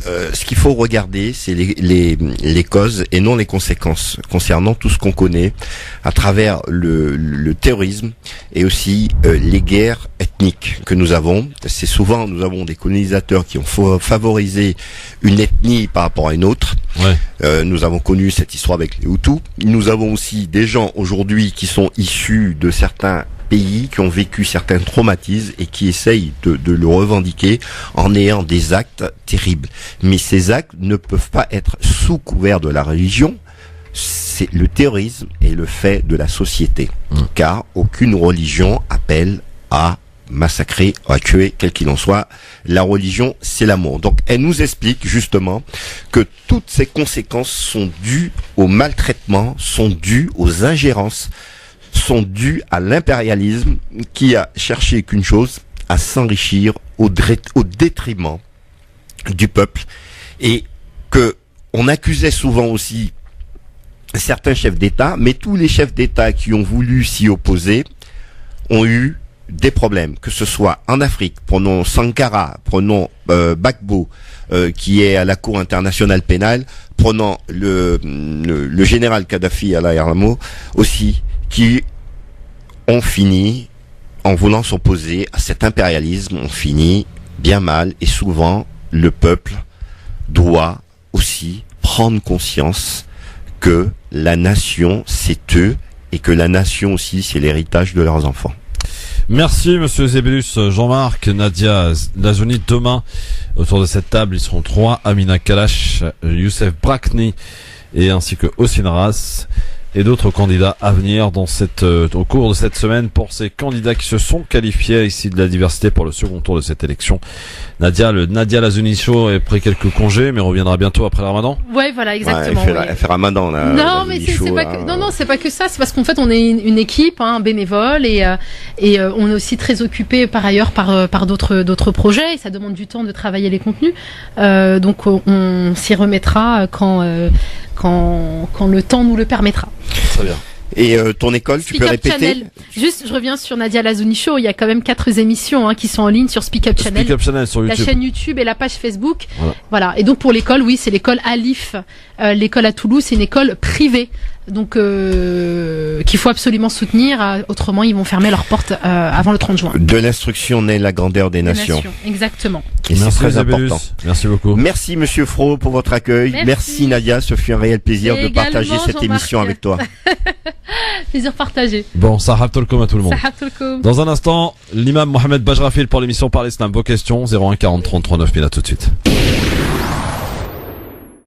ce qu'il faut regarder, c'est les causes et non les conséquences concernant tout ce qu'on connaît à travers le terrorisme et aussi les guerres ethniques que nous avons. C'est souvent, nous avons des colonisateurs qui ont favorisé une ethnie par rapport à une autre. Ouais. Nous avons connu cette histoire avec les Hutus. Nous avons aussi des gens aujourd'hui qui sont issus de certains pays qui ont vécu certains traumatismes et qui essayent de le revendiquer en ayant des actes terribles. Mais ces actes ne peuvent pas être sous couvert de la religion. C'est le terrorisme est le fait de la société. Car aucune religion appelle à massacrer, à tuer, quel qu'il en soit. La religion, c'est l'amour. Donc, elle nous explique justement que toutes ces conséquences sont dues au maltraitement, sont dues aux ingérences, sont dus à l'impérialisme qui a cherché qu'une chose, à s'enrichir au détriment du peuple, et que on accusait souvent aussi certains chefs d'État, mais tous les chefs d'État qui ont voulu s'y opposer ont eu des problèmes, que ce soit en Afrique, prenons Sankara, prenons Gbagbo, qui est à la Cour internationale pénale, prenons le général Kadhafi à l'Aramo aussi, qui ont fini, en voulant s'opposer à cet impérialisme, ont fini bien mal, et souvent le peuple doit aussi prendre conscience que la nation c'est eux, et que la nation aussi c'est l'héritage de leurs enfants. Merci Monsieur Zébélus. Jean-Marc, Nadia Lazouni, demain autour de cette table ils seront 3, Amina Kalash, Youssef Brakni et ainsi que Hossein Ras, et d'autres candidats à venir dans au cours de cette semaine pour ces candidats qui se sont qualifiés ici de la diversité pour le second tour de cette élection. Nadia, le Nadia Lazouni Show a pris quelques congés mais reviendra bientôt après le Ramadan. Ouais, voilà, exactement. Ouais, elle fait Ramadan là. Non, mais c'est pas que, non, c'est pas que ça, c'est parce qu'en fait on est une équipe, bénévole, et on est aussi très occupé par ailleurs par d'autres projets, et ça demande du temps de travailler les contenus. Donc on s'y remettra quand le temps nous le permettra. Très bien. Et ton école, tu peux répéter? Channel. Juste, je reviens sur Nadia Lazouni Show. Il y a quand même 4 émissions qui sont en ligne sur Speak Up Channel. Speak Up Channel sur YouTube. La chaîne YouTube et la page Facebook. Voilà. Et donc pour l'école, oui, c'est l'école Alif. L'école à Toulouse, c'est une école privée. Donc qu'il faut absolument soutenir. Autrement, ils vont fermer leurs portes avant le 30 juin. De l'instruction naît la grandeur des nations. Exactement. Et c'est très important. Merci beaucoup. Merci Monsieur Fro pour votre accueil. Merci Nadia, ce fut un réel plaisir de partager cette émission avec toi. Plaisir partagé. Bon, Sahab Tolkom à tout le monde. Sahab Tolkom. Dans un instant, l'imam Mohamed Bajrafil pour l'émission Par l'Islam. Vos questions 01 40 30 39 000. À tout de suite.